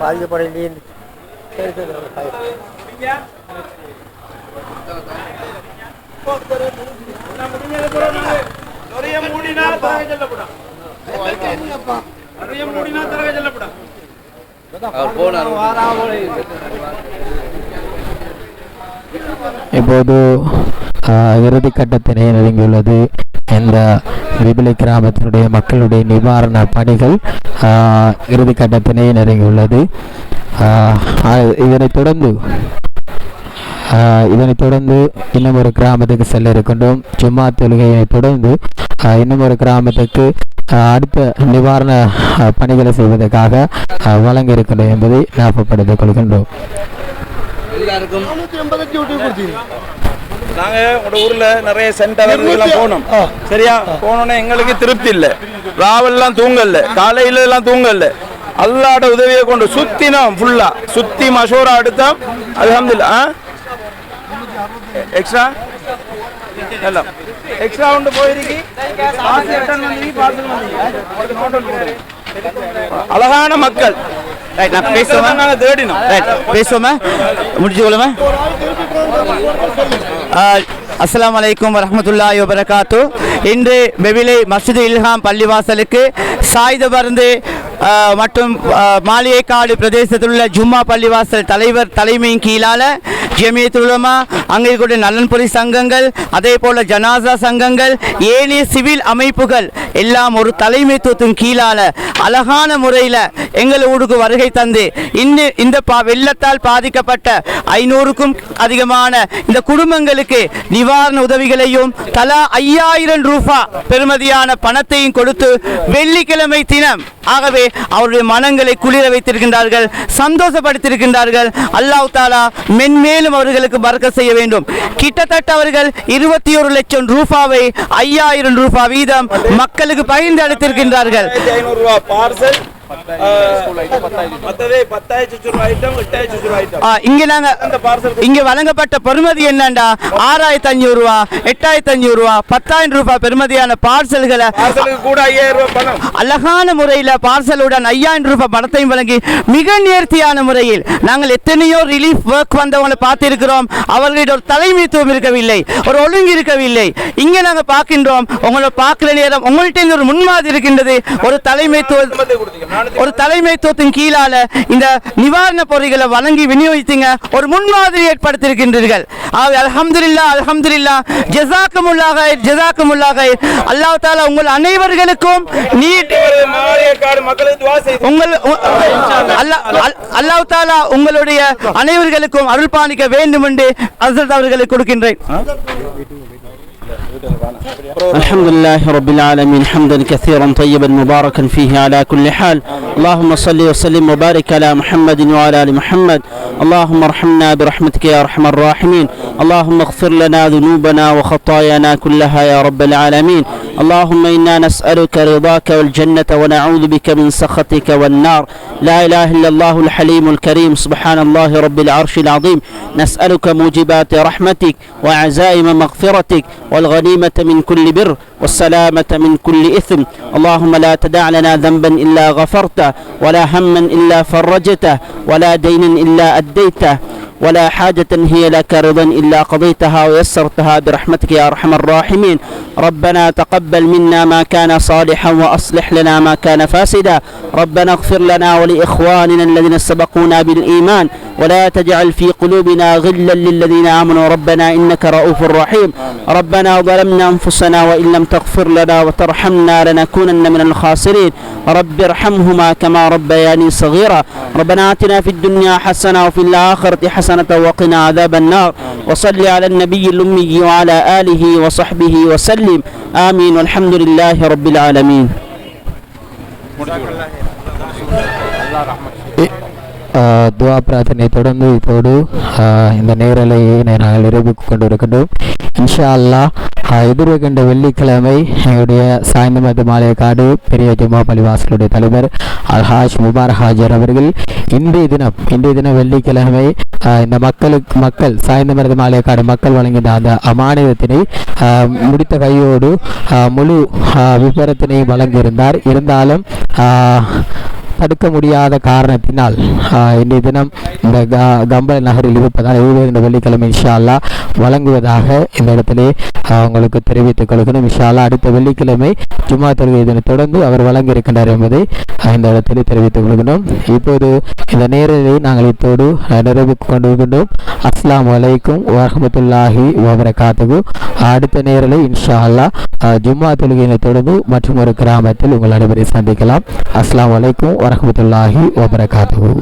பாதிக்கப்படையில் இப்போது இறுதி கட்டத்தினை நெருங்கியுள்ளது. இந்த விபிலி கிராமத்தினுடைய மக்களுடைய நிவாரண பணிகள் இறுதி கட்டத்தினை நெருங்கியுள்ளது. இதனைத் தொடர்ந்து இன்னும் ஒரு கிராமத்துக்கு செல்ல இருக்கின்றோம். ஜும்மா தொழுகையை தொடர்ந்து இன்னும் ஒரு கிராமத்துக்கு அடுத்த நிவாரண பணிகளை செய்வதற்காக வழங்க இருக்கின்றோம் என்பதை ஞாபகப்படுத்திக் கொள்கின்றோம். நாங்க உங்க ஊர்ல நிறைய சென்டர் போனோம். சரியா போனோம்னா எங்களுக்கு திருப்தி இல்லை. ராவெல்லாம் தூங்கல, காலையில எல்லாம் தூங்கல. அல்லாட உதவியை கொண்டு சுத்தினோம், ஃபுல்லா சுத்தி மஷூரா எடுத்தோம். அல்ஹம்துலில்லாஹ். எக்ஸ்ட்ரா எல்லாம் எக்ஸ்ட்ரா கொண்டு போயிருக்கி. அழகான மக்கள். நான் பேசுவேன், நாங்கள் தேடினோம். பேசுவோமா, முடிச்சு கொள்ளுமா. அஸ்ஸலாமு அலைக்கும் வரஹ்மத்துல்லாஹி வபரகாத்து. இன்று பெபிலை மஸ்ஜித் இல்ஹாம் பள்ளிவாசலுக்கு சாயுத பருந்து மற்றும் மாளிகைக்காடு பிரதேசத்தில் உள்ள ஜும்மா பள்ளிவாசல் தலைவர் தலைமையின் கீழால் ஜமியத்துல் உலமா, அங்கே கூட நலன்புரி சங்கங்கள், அதே போல ஜனாசா சங்கங்கள், ஏனைய சிவில் அமைப்புகள் எல்லாம் ஒரு தலைமைத்துவத்தின் கீழால அழகான முறையில் எங்கள் ஊருக்கு வருகை தந்து இந்த வெள்ளத்தால் பாதிக்கப்பட்ட 500க்கும் அதிகமான இந்த குடும்பங்களுக்கு நிவாரண உதவிகளையும் தலா 5000 ரூபாய் பெறுமதியான பணத்தையும் கொடுத்து வெள்ளிக்கிழமை தினம் ஆகவே அவருடைய மனங்களை குளிர வைத்திருக்கின்றார்கள், சந்தோஷப்படுத்தியிருக்கின்றார்கள். அல்லாஹ் தஆலா மென்மேலும் அவர்களுக்கு பரக்கத் செய்ய வேண்டும். கிட்டத்தட்ட அவர்கள் 21 லட்சம் ரூபாவை 5000 ரூபாய் வீதம் மக்களுக்கு பகிர்ந்து அளித்திருக்கின்றார்கள். 500 ரூபாய் பார்சல். இங்க வழங்கப்பட்ட பெறுமதி என்னண்டா 6500 ரூபா, 8500 ரூபா, 10000 ரூபாய் பெறுமதியான பார்சல்களை கூட 5000 ரூபாய் பணம் அழகான முறையில் பார்சலுடன் 5000 ரூபாய் பணத்தையும் வழங்கி மிக நேர்த்தியான முறையில் நாங்கள் எத்தனையோ ரிலீஃப் ஒர்க் வந்தவங்களை பார்த்திருக்கிறோம். அவர்களிடம் ஒரு தலைமைத்துவம் இருக்கவில்லை, ஒரு ஒழுங்கு இருக்கவில்லை. இங்கே நாங்கள் பார்க்கின்றோம், உங்களை பார்க்கிற நேரம் உங்கள்கிட்ட ஒரு முன்மாதிரி இருக்கின்றது. ஒரு தலைமைத்துவத்தின் கீழால இந்த நிவாரண பொருட்களை வழங்கி விநியோகித்தீங்க, ஒரு முன்மாதிரி ஏற்படுத்தியிருக்கின்றீர்கள். அல்ஹம்துலில்லாஹ், அல்ஹம்துலில்லாஹ், ஜஸாக்குமுல்லாஹ் கைர், ஜஸாக்குமுல்லாஹ் கைர். அல்லாஹ் தஆலா உங்கள் அனைவர்களுக்கும் அல்லாஹ் தஆலா உங்களுடைய அனைவர்களுக்கும் அருள் பாலிக்க வேண்டும் என்று ஹஸ்ரத் அவர்களுக்கு கொடுக்கின்றேன். الحمد لله رب العالمين حمدا كثيرا طيبا مباركا فيه على كل حال. اللهم صل وسلم وبارك على محمد وعلى ال محمد. اللهم ارحمنا برحمتك يا ارحم الراحمين. اللهم اغفر لنا ذنوبنا وخطايانا كلها يا رب العالمين. اللهم انا نسألك رضاك والجنة ونعوذ بك من سخطك والنار. لا اله الا الله الحليم الكريم سبحان الله رب العرش العظيم. نسألك موجبات رحمتك وعزائم مغفرتك والغنيمة من كل بر والسلامة من كل إثم. اللهم لا تدع لنا ذنبا إلا غفرته ولا هما إلا فرجته ولا دينا إلا أديته ولا حاجة هي لك رضا إلا قضيتها ويسرتها برحمتك يا أرحم الراحمين. ربنا تقبل منا ما كان صالحا وأصلح لنا ما كان فاسدا. ربنا اغفر لنا ولإخواننا الذين سبقونا بالإيمان ولا تجعل في قلوبنا غلا للذين آمنوا ربنا إنك رؤوف رحيم. ربنا ظلمنا أنفسنا وإن لم تغفر لنا وترحمنا لنكونن من الخاسرين. رب ارحمهما كما ربياني صغيرا. ربنا آتنا في الدنيا حسنة وفي الآخرة حسنة وقنا عذاب النار. وصل على النبي الأمي وعلى آله وصحبه وسلم. آمين والحمد لله رب العالمين. துவா பிரார்த்தனை தொடர்ந்து இப்போது இந்த நேரலையை நாங்கள் நிறைவுக்கு கொண்டிருக்கின்றோம். இன்ஷா அல்லாஹ் எதிர்வருகின்ற வெள்ளிக்கிழமை எங்களுடைய சாய்ந்தமது மாலையக்காடு பெரிய ஜும்மா பள்ளிவாசலுடைய தலைவர் அல்ஹாஜ் முபாரக் ஹாஜர் அவர்கள் இன்றைய தினம் வெள்ளிக்கிழமை இந்த மக்கள் சாய்ந்தமது மாலையக்காடு மக்கள் வழங்கின அந்த அமானிதத்தினை முடித்த கையோடு முழு விபரத்தினை வழங்கியிருந்தார். இருந்தாலும் தடுக்க முடியாத காரணத்தினால் இன்றைய தினம் இந்த கம்பள நகரில் இருப்பதால் இந்த வெள்ளிக்கிழமை இன்ஷா அல்லாஹ் வழங்குவதாக இந்த இடத்திலே உங்களுக்கு தெரிவித்துக் கொள்கிறோம். இன்ஷா அல்லாஹ் அடுத்த வெள்ளிக்கிழமை ஜும்மா தொழுகை இதனை தொடர்ந்து அவர் வழங்க இருக்கின்றார் என்பதை இந்த இடத்திலே தெரிவித்துக் கொள்கிறோம். இப்போது இந்த நேரலை நாங்கள் இத்தோடு நிறைவுக்கு கொண்டிருக்கின்றோம். அஸ்ஸலாமு அலைக்கும் வரஹ்மத்துல்லாஹி வபரகாத்துஹு. அடுத்த நேரலை இன்ஷா அல்லாஹ் ஜும்மா தொழுகையினை தொடர்ந்து மற்றும் ஒரு கிராமத்தில் உங்கள் அனைவரை சந்திக்கலாம். அஸ்ஸலாமு அலைக்கும் வரஹ்மத்துல்லாஹி வபரகாத்துஹு.